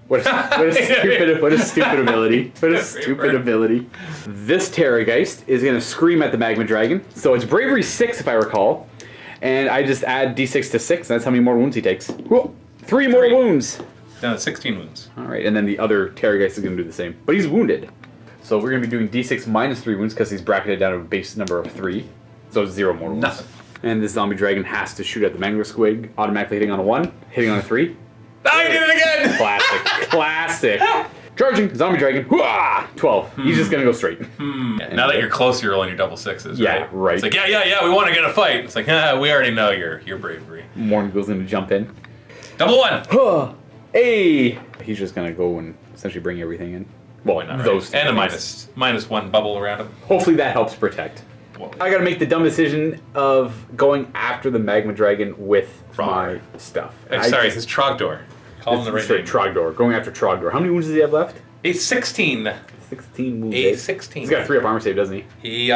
What a stupid ability. What a stupid ability. This Terrorgeist is going to scream at the Magma Dragon. So it's Bravery 6 if I recall. And I just add D6 to 6. That's how many more wounds he takes. Whoa, 3 more wounds. No, 16 wounds. Alright, and then the other Terrorgeist is going to do the same. But he's wounded. So we're going to be doing D6 minus 3 wounds because he's bracketed down to a base number of 3. So 0 more wounds. Nothing. And this Zombie Dragon has to shoot at the Mangler Squig, automatically hitting on a 1, hitting on a 3. I did it again! Classic. Charging, Zombie Dragon, hooah! 12. He's just gonna go straight. Yeah, now that you're close, you're rolling your double 6s, Yeah, right. It's like, yeah, we want to get a fight. It's like, we already know your bravery. Morn goes in to jump in. Double 1! Hey! He's just gonna go and essentially bring everything in. Well, Why not, those right? And a things. minus 1 bubble around him. Hopefully that helps protect. Well, I gotta make the dumb decision of going after the Magma Dragon with my stuff. sorry, it's Trogdor. Call him the right name. Trogdor. Going after Trogdor. How many wounds does he have left? A 16. 16 wounds. A 16. He's got 3 up armor save, doesn't he? He,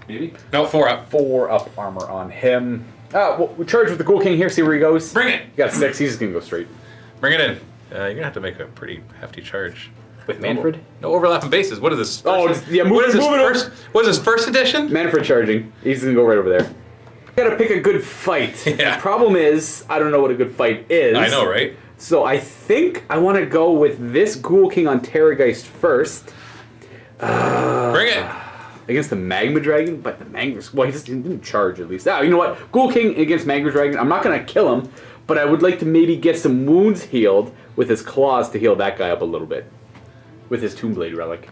maybe? No, 4 up. 4 up armor on him. Well, we charge with the Ghoul King here, see where he goes. Bring it! He got a 6, he's just gonna go straight. Bring it in. You're gonna have to make a pretty hefty charge. With Manfred? No overlapping bases. What is this? What is this first edition? Manfred charging. He's gonna go right over there. Gotta pick a good fight. Yeah. The problem is, I don't know what a good fight is. I know, right? So I think I want to go with this Ghoul King on Terrorgeist first. Bring it! Against the Magma Dragon, but the Magma... Well, he didn't charge at least. You know what? Ghoul King against Magma Dragon, I'm not gonna kill him, but I would like to maybe get some wounds healed with his claws to heal that guy up a little bit. With his Tombblade relic.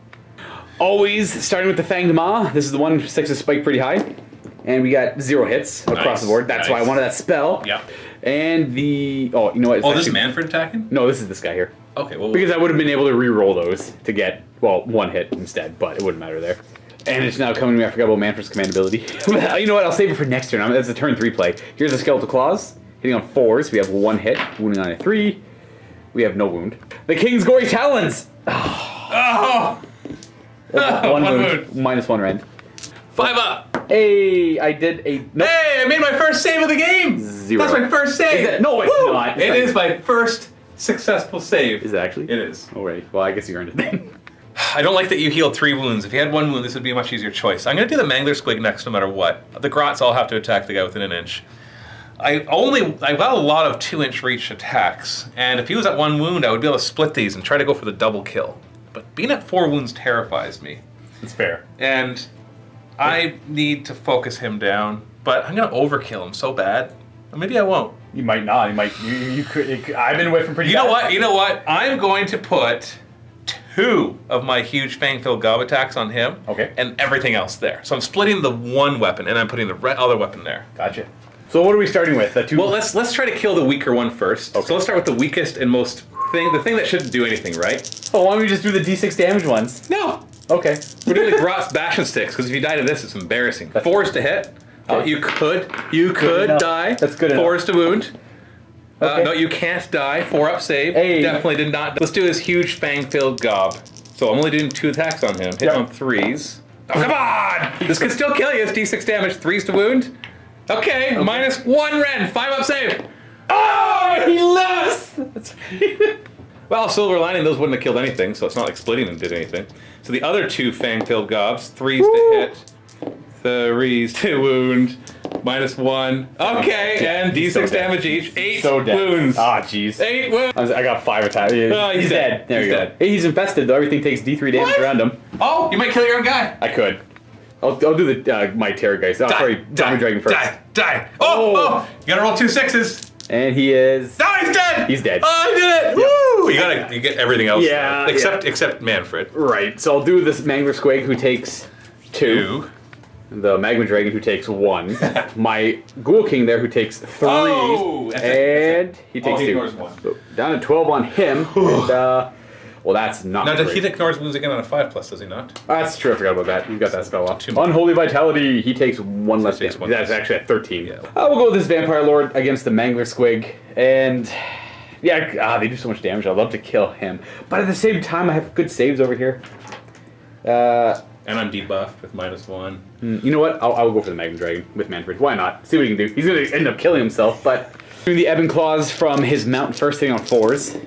Always starting with the Fanged Maw. This is the one who sticks his spike pretty high. And we got 0 hits across the board. That's why I wanted that spell. Yeah. And the... Oh, you know what? This is Manfred attacking? No, this is this guy here. Okay, well... Because I would have been able to re-roll those to get, well, 1 hit instead, but it wouldn't matter there. And it's now coming to me, I forgot about Manfred's command ability. You know what, I'll save it for next turn. That's a turn 3 play. Here's the Skeletal Claws. Hitting on 4s, we have 1 hit. Wounding on a 3. We have no wound. The King's Gory Talons! Oh! One wound. Minus 1 rend. 5 up! Hey, I did a... Nope. Hey, I made my first save of the game! 0. That's my first save! No, it's not. It is my first successful save. Is it actually? It is. Oh, right. Well, I guess you earned it then. I don't like that you healed 3 wounds. If you had 1 wound, this would be a much easier choice. I'm going to do the Mangler Squig next no matter what. The Grots all have to attack the guy within an inch. I've got a lot of 2-inch reach attacks, and if he was at 1 wound, I would be able to split these and try to go for the double kill. But being at 4 wounds terrifies me. It's fair. And I need to focus him down, but I'm going to overkill him so bad. Or maybe I won't. You might not. You could. I've been whiffing pretty bad. You know what? I'm going to put 2 of my huge Fang-filled Gob attacks on him. Okay. And everything else there. So I'm splitting the 1 weapon, and I'm putting the other weapon there. Gotcha. So what are we starting with? Well, let's try to kill the weaker one first. Okay. So let's start with the weakest and most the thing that shouldn't do anything, right? Oh, why don't we just do the D6 damage ones? No. Okay. We're doing the Grot's Bastion Sticks, because if you die to this, it's embarrassing. 4s to hit. Okay. You could die. That's good enough. 4s to wound. Okay. No, you can't die. 4 up save. Hey. Definitely did not. Let's do his huge Fang-filled Gob. So I'm only doing 2 attacks on him. Hit on 3s. Oh, come on! This could still kill you. It's D6 damage. 3s to wound. Okay, minus 1 rend. 5 up save. Oh, he lives! Well, silver lining, those wouldn't have killed anything, so it's not like splitting and did anything. So the other 2 Fang-filled Gobs, 3s to hit, 3s to wound, minus 1. Okay, and D6 so damage each. 8 so wounds. Ah, jeez. 8 wounds. I got 5 attacks. Oh, he's dead. There you go. Dead. Hey, he's infested though. Everything takes D3 damage around him. Oh, you might kill your own guy. I could. I'll do the my Terrorgeist. Oh, sorry, Zombie Dragon first. Die. Oh! You gotta roll 2 6s. And he is... No, he's dead! He's dead. Oh, I did it! Woo! You get everything else. Yeah. Except Manfred. Right. So I'll do this Mangler Squig who takes 2. The Magma Dragon who takes 1. My Ghoul King there who takes 3. Oh! And he takes 2. Ignores 1. So down to 12 on him. And, well, that's not Now, great. he ignores wounds again on a 5+, does he not? That's true. I forgot about that. You got that spell off. Unholy Vitality. He takes 1 less damage. That's actually at 13. Yeah. We'll go with this Vampire Lord against the Mangler Squig. And yeah, they do so much damage. I'd love to kill him. But at the same time, I have good saves over here. And I'm debuffed with minus 1. You know what? I'll go for the Magma Dragon with Manfred. Why not? See what he can do. He's going to end up killing himself, but Doing the ebb and claws from his mount first thing on 4s.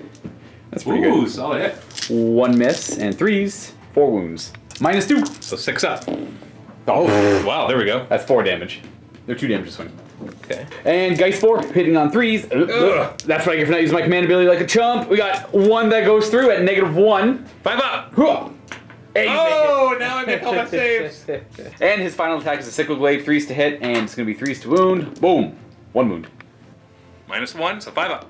That's pretty good. Ooh, solid hit. 1 miss and 3s, 4 wounds. -2. So 6 up. Oh, Wow, there we go. that's 4 damage. They're 2 damage this one. Okay. And Geist 4, hitting on 3s. That's what I get for not using my command ability like a chump. We got 1 that goes through at -1. 5 up. Hey, Oh, now I make all my saves. And his final attack is a Sickle Glaive, 3s to hit, and it's going to be 3s to wound. Boom. 1 wound. -1, so 5 up.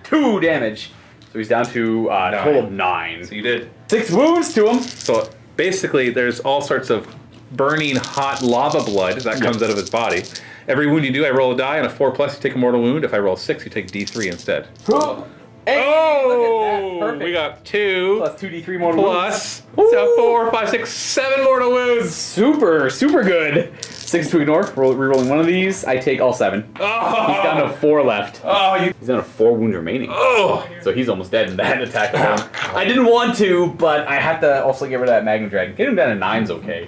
2 damage. So he's down to a total of 9. So you did. 6 wounds to him. So basically, there's all sorts of burning hot lava blood that comes out of his body. Every wound you do, I roll a die, and a 4+, you take a mortal wound. If I roll a 6, you take D3 instead. Hey, Oh, Perfect. we got 2 plus 2d3 mortal wounds. plus, so 4, 5, 6, 7 mortal wounds. Super, super good. 6 to ignore. Rerolling 1 of these. I take all 7. Oh, He's down to 4 left. oh, He's down to 4 wounds remaining. oh. So he's almost dead in that attack alone. I didn't want to, but I had to also get rid of that Magnum Dragon. Get him down to 9's okay.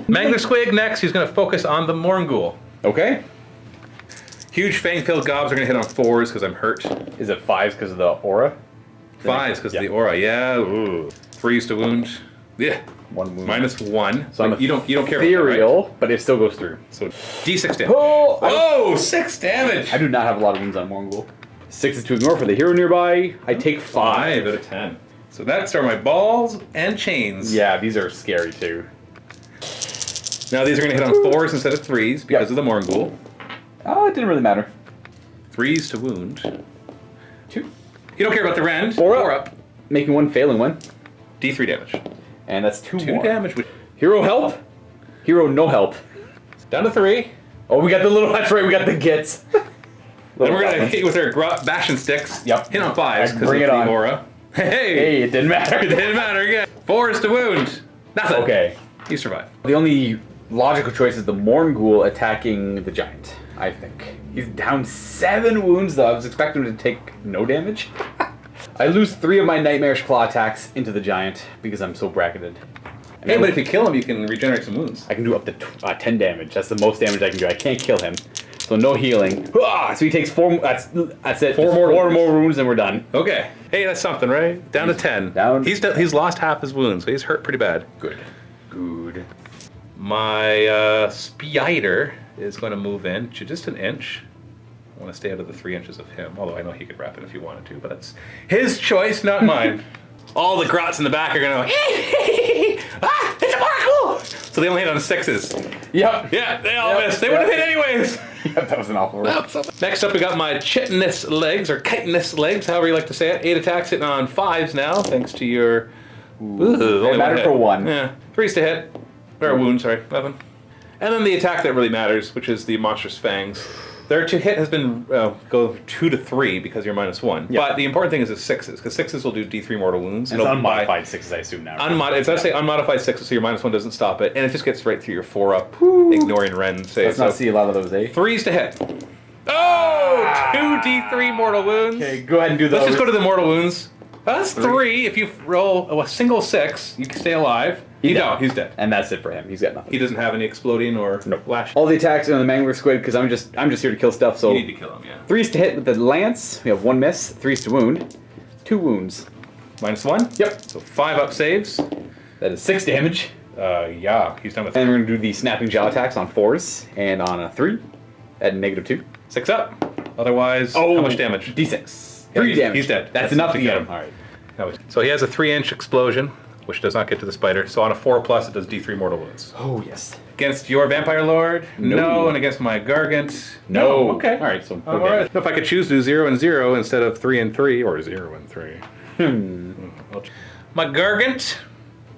Magna Squig next. He's going to focus on the Morgul. Okay. Huge fang-filled gobs are going to hit on 4s because I'm hurt. Is it 5s because of the aura? 5s because of the aura. Yeah. Ooh. 3s to wound. Yeah. 1 wound. -1. So I'm you don't care about that, right? ethereal, but it still goes through. So D6 damage. Oh, Oh, 6 damage. I do not have a lot of wounds on Mongol. 6 is to ignore for the hero nearby. I take 5. 5 out of 10. So that's are my balls and chains. Yeah, these are scary too. Now these are going to hit on 4s instead of 3s because of the Morgul. Oh, it didn't really matter. 3s to wound. 2. You don't care about the rend. 4 up. Making 1, failing 1. D3 damage. And that's 2 2 more. damage. Hero help. Hero no help. Down to 3. Oh, we got the little, that's right, we got the gits. Then we're going to hit you with our bashing sticks. Yep. Hit on 5s because of Bring it the on. aura. Hey! Hey, it didn't matter. It didn't matter again. 4s to wound. Nothing. Okay. You survive. The only logical choice is the Morgul attacking the giant, I think. He's down 7 wounds though. I was expecting him to take no damage. I lose 3 of my Nightmarish Claw attacks into the giant because I'm so bracketed. And Hey, but if you kill him, you can regenerate some wounds. I can do up to 10 damage. That's the most damage I can do. I can't kill him. So no healing. So he takes 4, that's it. 4 more wounds and we're done. Okay. Hey, that's something, right? Down to 10. Down. He's lost half his wounds, so he's hurt pretty bad. Good. Good. My spider is going to move in to just an inch. I want to stay out of the 3 inches of him, although I know he could wrap it if he wanted to, but that's his choice, not mine. All the grots in the back are going to go, ah, it's a Morgul! So they only hit on 6s. Yep. Yeah, they all missed. They would have hit anyways. Yep, that was an awful roll. Next up, we got my chitinous legs, or chitinous legs, however you like to say it. 8 attacks hitting on 5s now, thanks to your... Ooh, It mattered for 1. Yeah, 3s to hit. Or wound, sorry, 11. And then the attack that really matters, which is the monstrous fangs. Their to hit has been go 2 to 3 because you're -1. Yep. But the important thing is 6s, because 6s will do D3 mortal wounds. And it's unmodified 6s, I assume now. It does say unmodified 6s, so your -1 doesn't stop it, and it just gets right through your 4 up, ignoring Ren save. Let's not see a lot of those, eh? 3s to hit. Oh! 2 D3 mortal wounds. Okay, go ahead and do those. Let's just go to the mortal wounds. That's 3. If you roll a single 6, you can stay alive. He's dead. And that's it for him. He's got nothing. He doesn't have any exploding or flash. All the attacks on the Mangler Squid because I'm just here to kill stuff. So You need to kill him, yeah. 3s to hit with the lance. We have 1 miss. 3s to wound. 2 wounds. -1? Yep. So 5 up saves. That is 6 damage. Yeah, he's done with And we're gonna do the snapping jaw attacks on 4s and on a 3 at -2. 6 up. Otherwise, how much damage? D6. Yeah, 3 damage. He's dead. That's enough to get him. All right. So he has a 3-inch explosion, which does not get to the spider. So on a 4+, it does D3 mortal wounds. Oh yes. Against your Vampire Lord? No. And against my Gargant? No. Okay. All right. So All right. If I could choose to do 0 and 0 instead of 3 and 3, or 0 and 3. My Gargant?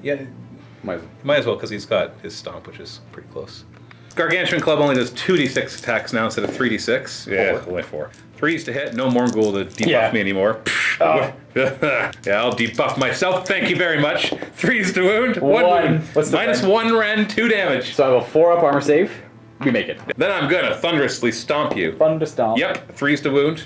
Yeah. Might as well, because he's got his stomp, which is pretty close. Gargantuan Club only does 2d6 attacks now instead of 3d6. Yeah, only 4. 3s to hit, no Morgul to debuff me anymore. Yeah, I'll debuff myself, thank you very much. 3s to wound, 1 wound. What's the -1 Ren, 2 damage. So I have a 4-up armor save. We make it. Then I'm gonna thunderously stomp you. Thunder stomp. Yep, 3s to wound.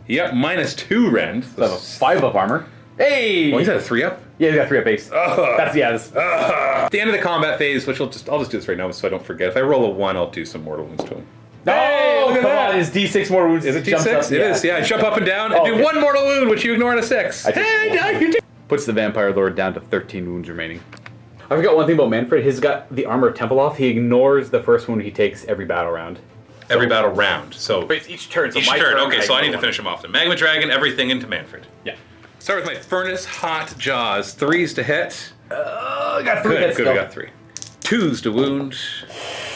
Yep, -2 Ren. So I have a 5-up armor. Hey! Oh, he's at a 3-up? Yeah, he's got 3-up base. That's At the end of the combat phase, which I'll just do this right now so I don't forget. If I roll a 1, I'll do some mortal wounds to him. Oh, look at that. Is D6 more wounds? Is it D6? It is, yeah. Jump up and down and do 1 mortal wound, which you ignore on a 6. Puts the Vampire Lord down to 13 wounds remaining. I forgot one thing about Manfred. He's got the Armor of Templeoth. He ignores the first wound he takes every battle round. Every battle round. So But it's each turn. So each my turn. turn, Okay, so I need to finish him off. The Magma Dragon, everything into Manfred. Yeah. Start with my Furnace Hot Jaws. 3s to hit. I got 3 hits. Good, we got 3. 2s to wound.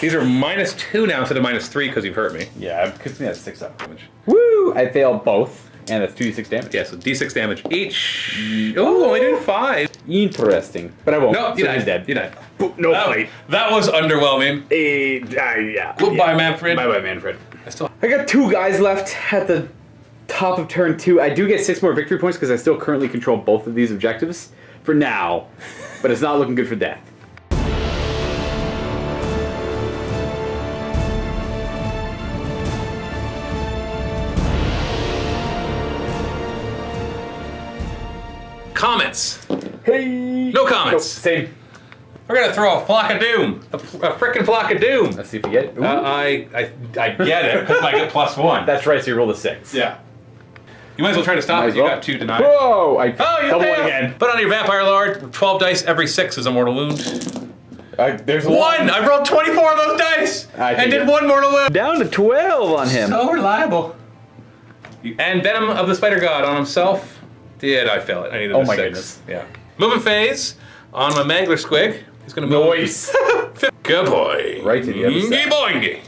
These are -2 now instead of -3 because you've hurt me. Yeah, because me that's 6 up damage. Woo! I failed both, and that's 2d6 damage. Yeah, so d6 damage each. Oh, only doing 5. Interesting, but I won't. No, you so he's died. dead. You died. No fight. That was underwhelming. Yeah. Goodbye, Manfred. Bye, Manfred. I I got 2 guys left at the top of turn 2. I do get 6 more victory points because I still currently control both of these objectives for now, but it's not looking good for death. Comments. Hey. No comments. Nope, same. We're gonna throw a flock of doom. A frickin' flock of doom. Let's see if you get it. I get it because I get +1. That's right. So you roll a 6. Yeah. You might as well try to stop it. You got 2 denied. Whoa! I You double failed. it again. Put on your Vampire Lord. 12 dice. Every 6 is a mortal wound. There's 1! I rolled 24 of those dice and did 1 mortal wound. Down to 12 on him. So reliable. And Venom of the Spider God on himself. Did I fail it? I needed a 6. Goodness. Yeah. Moving phase on my Mangler Squig. He's gonna move. Nice. Good boy. Right to the other side. Boingy.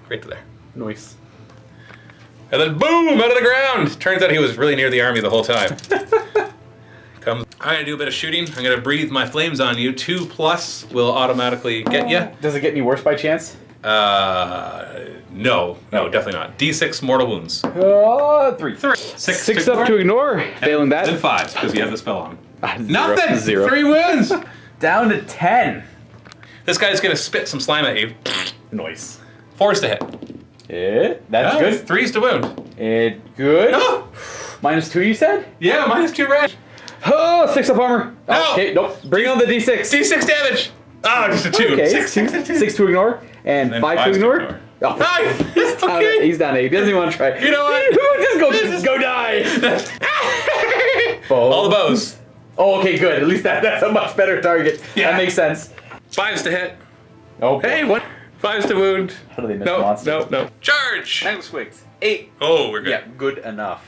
Right to there. Nice. And then boom, out of the ground. Turns out he was really near the army the whole time. I'm gonna do a bit of shooting. I'm gonna breathe my flames on you. 2+ will automatically get you. Does it get any worse by chance? No, definitely not. D6 mortal wounds. 3. 6 up to ignore. Failing that. Then 5 because you have the spell on. Zero. Nothing. 0. 3 wounds. Down to 10. This guy's gonna spit some slime at you. Nice. 4s to hit. Yeah, that's good. 3s to wound. Good. No. -2, you said? Yeah, -2 red. Oh, 6 up armor. No. Okay, nope. Bring on the D6. D6 damage. Oh, just a 2. Okay. 6 to ignore and 5 to ignore. Oh. It's okay. He's down 8. He doesn't even want to try. You know what? Just go die. All the bows. Oh, okay, good. At least that's a much better target. Yeah. That makes sense. 5s to hit. Oh, Hey, what? 5s to wound. How do they miss No, monsters? no. Charge. Swigs. 8. Oh, we're good. Yeah, good enough.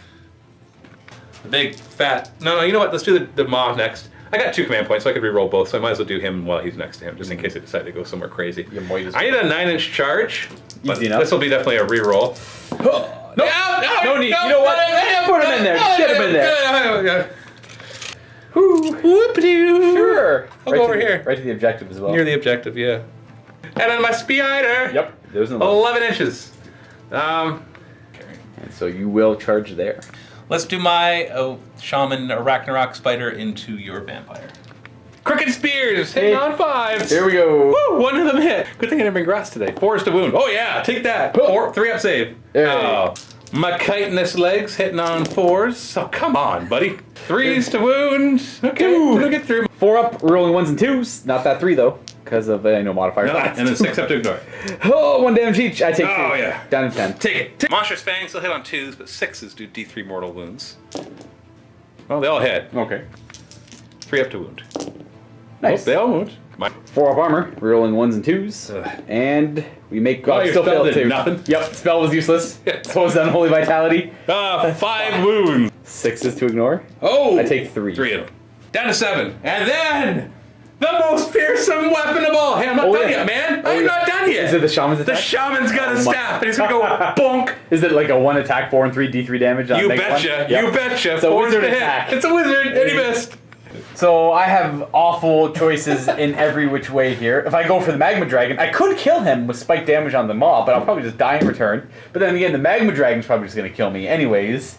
Big, fat. No, you know what? Let's do the Maw next. I got 2 command points, so I could reroll both, so I might as well do him while he's next to him, just in case I decide to go somewhere crazy. You might as I need a 9-inch charge. But Easy enough. this will be definitely a reroll. No need. You know what? Put him in there. Just get him in there. Whoop-de-doo. Sure. I'll go over here. Right to the objective as well. Near the objective, yeah. And then my spider. Yep. There's an 11 inches. And so you will charge there. Let's do my shaman Ragnarok spider into your vampire. Crooked spears hitting on 5s. Here we go. Woo, 1 of them hit. Good thing I didn't bring grass today. 4s to wound. Oh yeah, take that. 3 up save. Hey. Oh. My chitinous legs hitting on 4s. Oh come on, buddy. 3s to wound. Okay, we'll get through. 4 up, rolling 1s and 2s. Not that 3 though, because of modifier. No, and then 6 up to ignore. Oh, 1 damage each. I take 2. Oh yeah. Down to 10. Take it. Monstrous Fangs will hit on 2s, but 6s do D3 mortal wounds. Well, they all hit. Okay. 3 up to wound. Nice. Oh, they all wound. 4 up armor, rolling 1s and 2s. Ugh. And we make Oh, your still spell failed did 2. nothing? Yep, spell was useless. So it's unholy vitality. 5 wounds. 6s to ignore. Oh! I take 3. 3 of them. Down to 7. And then the most fearsome weapon of all. Hey, I'm not done yet, man. I'm not done yet. Is it the shaman's attack? The shaman's got a staff, and he's gonna go bonk. Is it like a 1 attack, 4 and 3 D3 damage on You next betcha. one? Yep. You betcha. It's a 4 wizard to hit. attack. It's a wizard, and he missed. So I have awful choices in every which way here. If I go for the Magma Dragon, I could kill him with spike damage on the Maw, but I'll probably just die in return. But then again, the Magma Dragon's probably just going to kill me anyways.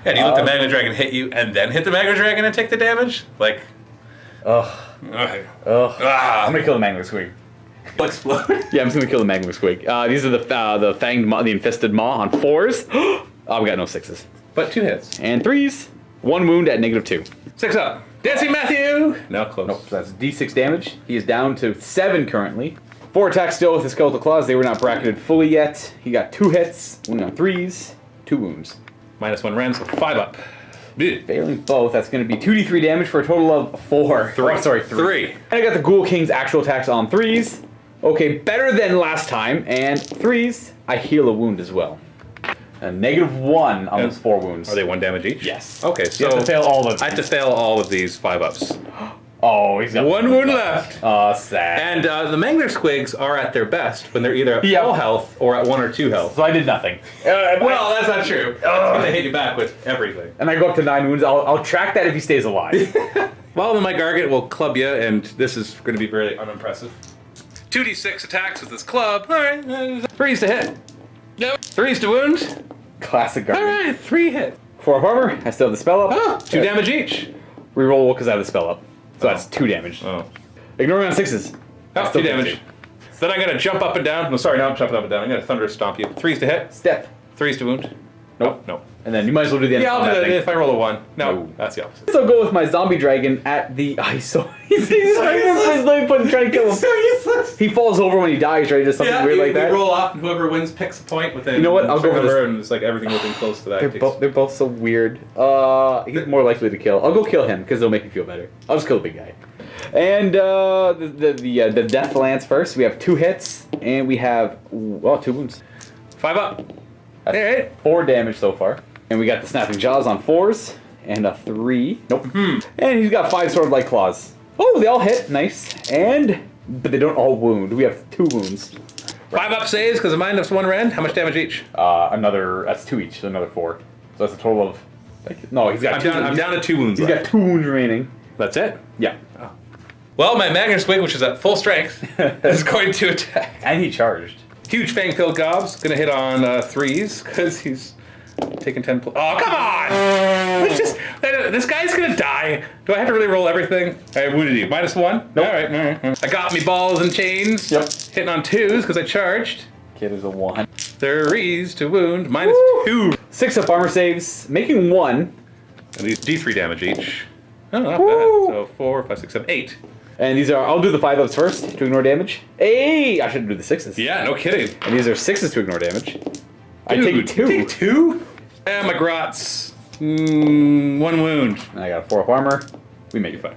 Yeah, do you let the Magma Dragon hit you and then hit the Magma Dragon and take the damage? Like, Ugh. okay. Ugh. Ah. I'm going to kill the Magma Squig. Explode. Yeah, I'm just going to kill the Magma Squig. These are the fanged Maw, the infested Maw on 4s. Oh, we got no 6s. But 2 hits. And 3s. 1 wound at -2. 6 up. Dancing Matthew! Now close. Nope, so that's D6 damage. He is down to 7 currently. 4 attacks still with his skeletal claws. They were not bracketed fully yet. He got 2 hits, wound on 3s, 2 wounds. -1 rend, so 5 up. Failing both, that's going to be 2d3 damage for a total of 4. 3. Oh, sorry, 3. And I got the Ghoul King's actual attacks on 3s. Okay, better than last time. And 3s, I heal a wound as well. A -1 on those 4 wounds. Are they 1 damage each? Yes. Okay, so you have to fail all of them. I have to fail all of these 5-ups. Oh, he's got 1 wound left. Oh, sad. And the Mangler Squigs are at their best when they're either at full health or at 1 or 2 health. So I did nothing. Well, that's not true. They hit you back with everything. And I go up to 9 wounds. I'll track that if he stays alive. Well, then my Gargant will club you, and this is going to be very unimpressive. 2d6 attacks with this club. All right. 3s to hit. Yep. 3s to wound. Classic Gargant. All right, 3 hit. 4 up armor. I still have the spell up. Oh, 2 damage each. Reroll because I have the spell up. So that's 2 damage. Oh. Ignoring on 6s. Oh, 2 damage. Then I'm going to jump up and down. No, sorry, now I'm jumping up and down. I'm going to Thunder Stomp you. 3s to hit. Step. 3s to wound. Nope. Nope. And then you might as well do the end. Yeah, I'll do that thing. if I roll a 1. No, that's the opposite. So I'll go with my zombie dragon at the. Oh, he's trying to kill him. So useless. He falls over when he dies, right? Just something weird like that. You roll off, and whoever wins picks a point within. You know what? I'll go for this. And it's like everything within close to that. They're both so weird. He's more likely to kill. I'll go kill him because it'll make me feel better. I'll just kill the big guy. And the Death Lance first. We have 2 hits, and we have 2 wounds. 5 up. That's 4 damage so far. And we got the Snapping Jaws on 4s, and a 3. Nope. And he's got 5 Sword-like Claws. Oh, they all hit. Nice. But they don't all wound. We have 2 wounds. 5 up saves because of -1 rend. How much damage each? That's 2 each, so another 4. So that's a total of. No, he's got 2 wounds. I'm down to 2 wounds. He's got 2 wounds remaining. That's it. Yeah. Oh. Well, my Magnet Squig, which is at full strength, is going to attack. And he charged. Huge Fang-filled Gobs, going to hit on 3s because he's taking 10. Oh, come on! This guy's going to die. Do I have to really roll everything? I wounded you. -1? Nope. All right. I got me balls and chains. Yep. Hitting on 2s because I charged. Kid is a 1. 3s to wound. -2. 6 up armor saves, making 1. And these D3 damage each. Oh, not bad. So 4, 5, 6, 7, 8. And these are, I'll do the 5 ups first to ignore damage. Hey, I should do the 6s. Yeah, no kidding. And these are 6s to ignure damage. I Dude, take 2. You take 2? And my grots. 1 wound. And I got a 4 up armor. We make it fine.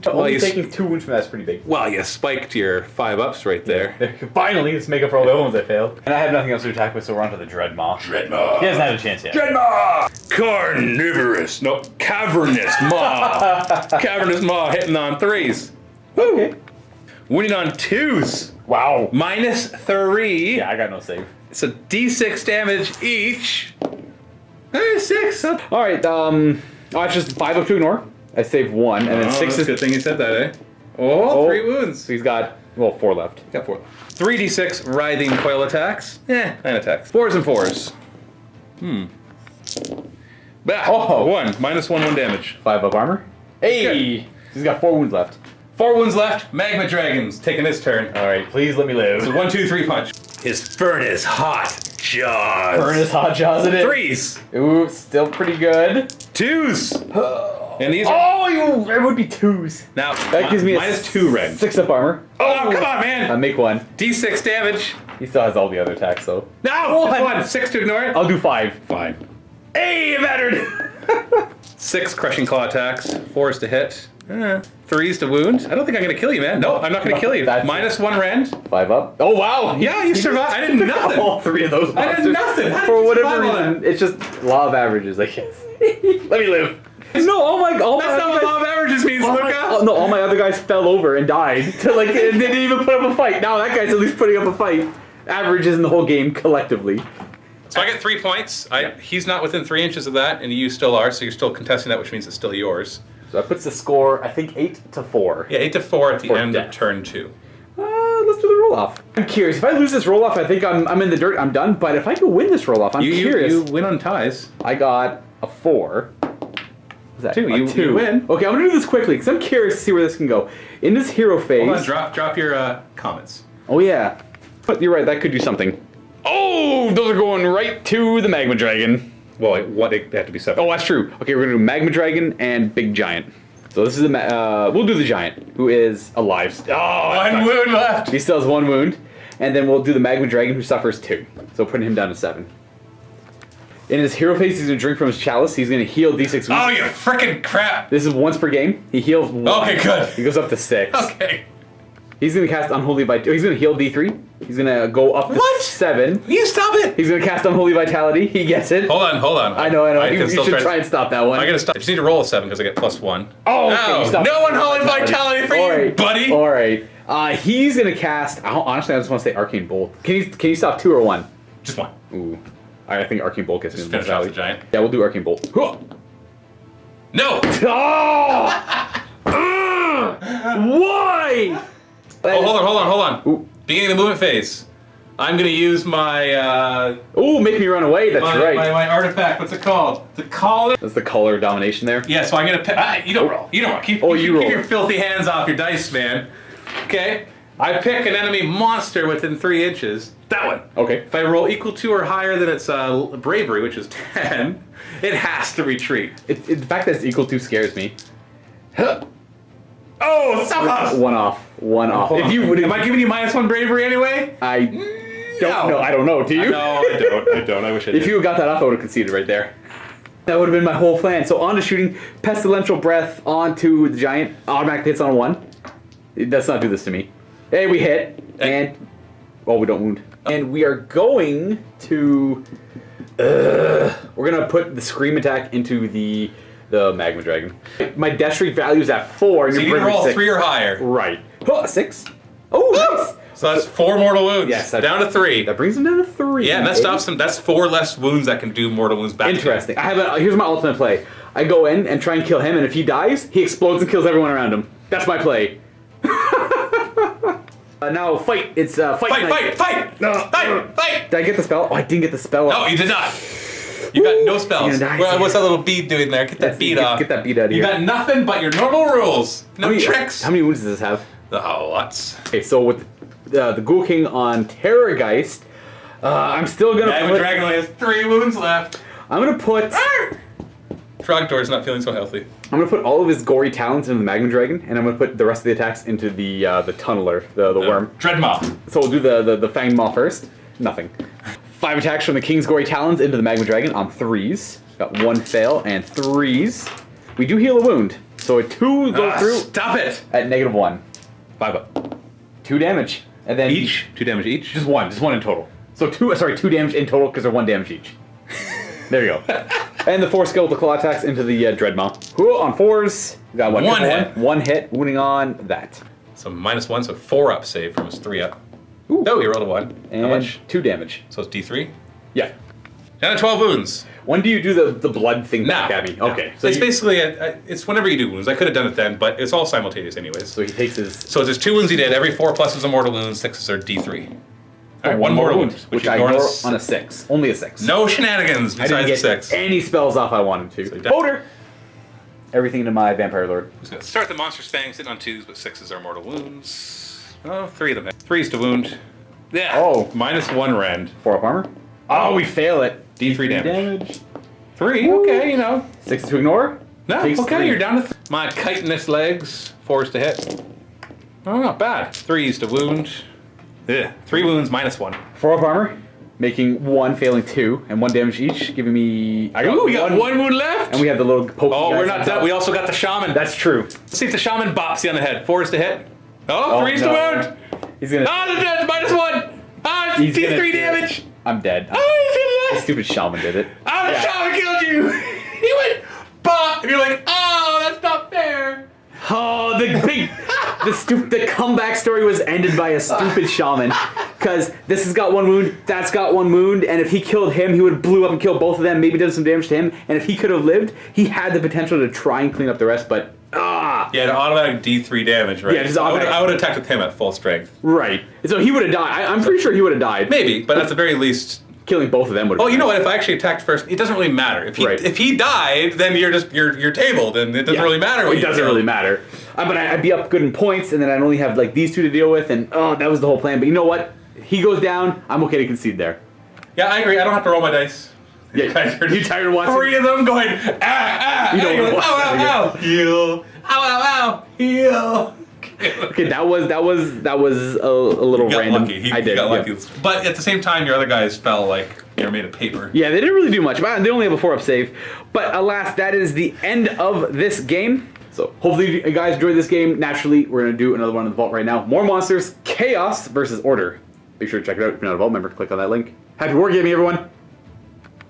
Only taking 2 wounds from that's pretty big. Well, you spiked your 5 ups right there. Finally, let's make up for all the other ones I failed. And I have nothing else to attack with, so we're on to the Dreadmaw. Dreadmaw. He hasn't had a chance yet. Dreadmaw! Carnivorous. No, cavernous maw. Cavernous maw hitting on 3s. Okay. Winning on 2s. Wow. -3. Yeah, I got no save. So D6 damage each. 6. Alright, it's just 5 up to ignore. I saved 1, and then 6 is. Good thing you said that, eh? Oh, 3 wounds. So he's got, 4 left. Got 4. 3d6 writhing coil attacks. 9 attacks. 4s and 4s. Bah, 1. -1 damage. 5 up armor. Hey! Good. He's got 4 wounds left. 4 wounds left. Magma Dragon's taking his turn. Alright, please let me live. So 1, 2, 3 punch. His furnace hot jaws. Furnace hot jaws it is. 3s. Ooh, still pretty good. 2s. And these are... it would be 2s. Now, That gives me a -2 rend. 6 up armor. Oh, come on, man. I make 1. D6 damage. He still has all the other attacks, though. No! 1. 6 to ignore it. I'll do 5. Fine. Hey, it mattered! 6 crushing claw attacks. 4s to hit. 3s to wound. I don't think I'm going to kill you, man. No, I'm not going to kill you. -1 rend. 5 up. Oh, wow! Yeah, you survived. I did nothing. All 3 of those monsters. I did nothing. How did For you whatever survive all reason, it's just law of averages, I guess. Let me live. No, That's not what law of averages means, Luka. No, all my other guys fell over and died. They didn't even put up a fight. Now that guy's at least putting up a fight. Averages in the whole game collectively. So I get 3 points. He's not within 3 inches of that, and you still are, so you're still contesting that, which means it's still yours. So that puts the score, I think, 8-4. Yeah, 8-4 at the For end death. of turn 2. Let's do the roll-off. I'm curious. If I lose this roll-off, I think I'm in the dirt. I'm done. But if I can win this roll-off, I'm curious. You win on ties. I got a 4. What's that? 2. You 2. win. Okay, I'm gonna do this quickly because I'm curious to see where this can go. In this hero phase. Hold on, drop your comments. Oh yeah. But you're right. That could do something. Oh, those are going right to the Magma Dragon. Well, what? They have to be separate. Oh, that's true. Okay, we're gonna do Magma Dragon and Big Giant. So this is we'll do the giant, who is alive. Oh, one wound left. He still has 1 wound. And then we'll do the magma dragon, who suffers 2. So putting him down to 7. In his hero phase, he's going to drink from his chalice. He's going to heal D6 wounds. Oh, you frickin' crap. This is once per game. He heals 1. Okay, good. He goes up to 6. Okay. He's going to cast Unholy Vitality. He's going to heal D3. He's going to go up to 7. You stop it. He's going to cast Unholy Vitality. He gets it. Hold on. I know. You should try and stop that one. I gotta stop. I just need to roll a 7 because I get +1. Oh, okay. No Unholy Vitality for you, buddy. All right. He's going to cast... Honestly, I just want to say Arcane Bolt. Can you stop 2 or 1? Just 1. Ooh. I think Arcane Bolt gets Just finish off the giant. Yeah, we'll do Arcane Bolt. No! Oh! Why? Oh, hold on. Ooh. Beginning of the movement phase. I'm gonna use my make me run away. That's right. My artifact. What's it called? The collar. That's the color domination there. Yeah. So I'm gonna pick. You don't roll. You don't roll. Keep roll. your filthy hands off your dice, man. Okay. I pick an enemy monster within 3 inches. That one. Okay. If I roll equal to or higher than its bravery, which is 10, it has to retreat. The fact that it's equal to scares me. Oh, stop us! One off. If you am I giving you -1 bravery anyway? I don't know. I don't know. Do you? No, I don't. I wish I did. If you got that off, I would have conceded right there. That would have been my whole plan. So on to shooting Pestilential Breath onto the giant. Automatic hits on a 1. Let's not do this to me. Hey, we hit. And... well, we don't wound. And we are going to... we're going to put the Scream attack into the Magma Dragon. My Death Streak value is at 4. And so you need to roll 3 or higher. Right. 6. Oh, nice. So that's 4 mortal wounds. Yes. Down to 3. That brings him down to 3. Yeah, and that stops him. That's 4 less wounds that can do mortal wounds back. Interesting. Here's my ultimate play. I go in and try and kill him, and if he dies, he explodes and kills everyone around him. That's my play. Now fight. It's fight. Fight! No. Fight! Did I get the spell? Oh, I didn't get the spell. No, you did not. You got no spells. What's that little bead doing there? Get that bead off. Get that bead out of here. You got nothing but your normal rules. No tricks. How many wounds does this have? Oh, lots. Okay, so with the Ghoul King on Terrorgeist, I'm still gonna Magma Dragon only has 3 wounds left. I'm gonna put... Trogdor's not feeling so healthy. I'm gonna put all of his gory talents into the Magma Dragon, and I'm gonna put the rest of the attacks into the Tunneler, the worm. Dreadmaw. So we'll do the Fanged Maw first. Nothing. 5 attacks from the King's Gory Talons into the Magma Dragon on 3s. Got 1 fail and 3s. We do heal a wound, so a 2 go through. Stop it! At -1. 5 up. 2 damage, and then Each? 2 damage each? Just 1 in total. So 2 damage in total because they're 1 damage each. There you go. And the 4 skeletal claw attacks into the Dreadmaw. On 4s. We got 1 hit. 1 hit, wounding on that. So -1, so 4 up save from his 3 up. Ooh. No, he rolled a 1. And how much? 2 damage. So it's D3? Yeah. Down to 12 wounds. When do you do the blood thing back at me? Okay. So it's basically, it's whenever you do wounds. I could have done it then, but it's all simultaneous anyways. So he takes his... So there's 2 wounds he did. Every 4 pluses are mortal wounds, 6s are D3. All right, 1 mortal wound, which I ignore on a 6. Only a 6. No shenanigans I didn't besides get a 6. any spells off I wanted to. So Boulder! Everything into my Vampire Lord. Start the monster's fangs in on 2s, but 6s are mortal wounds. Oh, 3 of them. 3s to wound. Yeah. Oh. -1 rend. 4 up armor. Oh, we fail it. D3 damage. 3, okay, you know. 6 to ignore. No, Takes okay, 3. you're down to my chitinous legs. 4s to hit. Oh, not bad. 3s to wound. Yeah. 3 wounds, -1. 4 up armor, making 1, failing 2, and 1 damage each, giving me... Ooh, we got 1 wound left! And we have the little poke. Oh, we're not done. We also got the shaman. That's true. Let's see if the shaman bops you on the head. 4s to hit. Oh, 3s to wound! He's gonna... Ah, the dead, -1! Ah, He's gonna D3 damage! I'm dead. Oh, he's gonna The stupid shaman did it. Oh, the shaman killed you! He went bop! And you're like, oh, that's not fair! Oh, the comeback story was ended by a stupid shaman. Because this has got 1 wound, that's got 1 wound, and if he killed him, he would have blew up and killed both of them, maybe done some damage to him, and if he could have lived, he had the potential to try and clean up the rest, but Yeah, an automatic D3 damage, right? Yeah, just automatic. I would have attacked with him at full strength. Right. So he would have died. I'm pretty sure he would have died. Maybe, but at the very least... Killing both of them would have Oh, you know what? If I actually attacked first, it doesn't really matter. If he died, then you're tabled, and it doesn't really matter. It doesn't really matter. But I'd be up good in points, and then I'd only have like these 2 to deal with, and that was the whole plan. But you know what? He goes down. I'm okay to concede there. Yeah, I agree. I don't have to roll my dice. Yeah, you tired of watching? 3 of them going, You don't ow, watch ow, that ow, heal, ow, heal. Okay, that was a little random. Lucky. He I did. got lucky. Yeah. But at the same time, your other guys fell like they were made of paper. Yeah, they didn't really do much. They only have a 4-up save. But alas, that is the end of this game. So hopefully you guys enjoyed this game. Naturally, we're going to do another one in the vault right now. More monsters, Chaos versus Order. Make sure to check it out. If you're not a vault member, click on that link. Happy wargaming, everyone.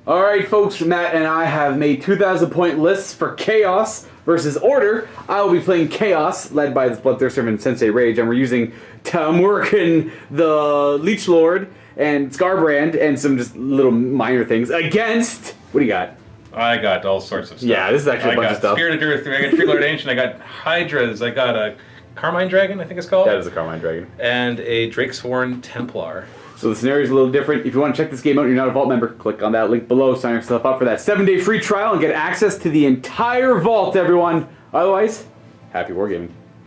All right, folks, Matt and I have made 2,000-point lists for Chaos versus Order. I will be playing Chaos, led by this Bloodthirster and Sensei Rage, and we're using Tamurkin, the Leech Lord, and Scarbrand, and some just little minor things against... What do you got? I got all sorts of stuff. Yeah, this is actually a bunch of stuff. Spirited Earth, I got Tree Lord Ancient, I got Hydras, I got a Carmine Dragon, I think it's called. That is a Carmine Dragon. And a Drakesworn Templar. So the scenario is a little different. If you want to check this game out and you're not a Vault member, click on that link below, sign yourself up for that 7-day free trial, and get access to the entire Vault, everyone. Otherwise, happy wargaming.